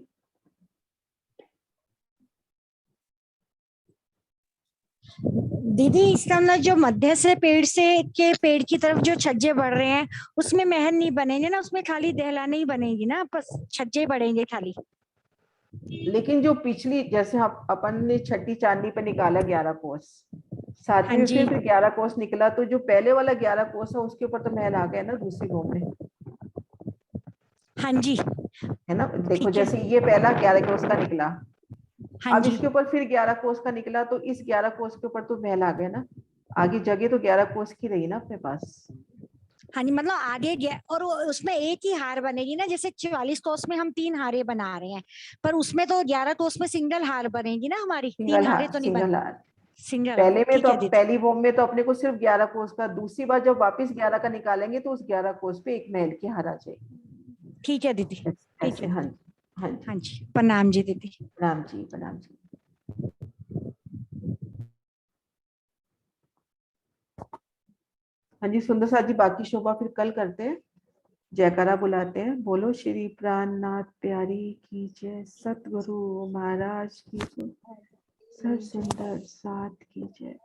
दीदी इसका मतलब जो मध्य से पेड़ की तरफ जो छज्जे बढ़ रहे हैं उसमें महल नहीं बनेंगे ना, उसमें खाली दहलाने ही बनेगी ना, बस छज्जे बढ़ेंगे खाली। लेकिन जो पिछली, जैसे अपन ने छठी चांदनी पे निकाला 11 कोस, सातवीं में फिर 11 कोस निकला, तो जो पहले वाला 11 कोस है उसके ऊपर तो महल आ गया ना दूसरी भूमि में। हाँ जी, है ना, देखो जैसे ये पहला 11 कोस का निकला, हाँ अब जी, इसके ऊपर फिर 11 कोस का निकला, तो इस 11 कोस के ऊपर तो महल आ गया ना, आगे जगह तो 11 कोस की रही ना अपने पास। हाँ जी, मतलब आगे और उसमें एक ही हार बनेगी ना, जैसे 44 कोस में हम 3 हारे बना रहे हैं, पर उसमें तो 11 कोस में सिंगल हार बनेगी ना हमारी, 3 हारे तो नहीं सिंगल हार। सिंगल। पहले में ठीक तो है दीदी, पहली भूमि में तो अपने को सिर्फ 11 कोस का, दूसरी बार जब वापस 11 का निकालेंगे तो उस 11 कोस पे एक महल की हार आ जाएगी। ठीक है दीदी, ठीक है। हाँ जी, हाँ जी, हाँ जी, प्रणाम जी दीदी। प्रणाम जी, प्रणाम जी। हाँ जी सुंदर साथ जी, बाकी शोभा फिर कल करते हैं, जयकारा बुलाते हैं। बोलो श्री प्राणनाथ प्यारी की जय, सतगुरु महाराज की जय, सर सुंदर साथ की जय।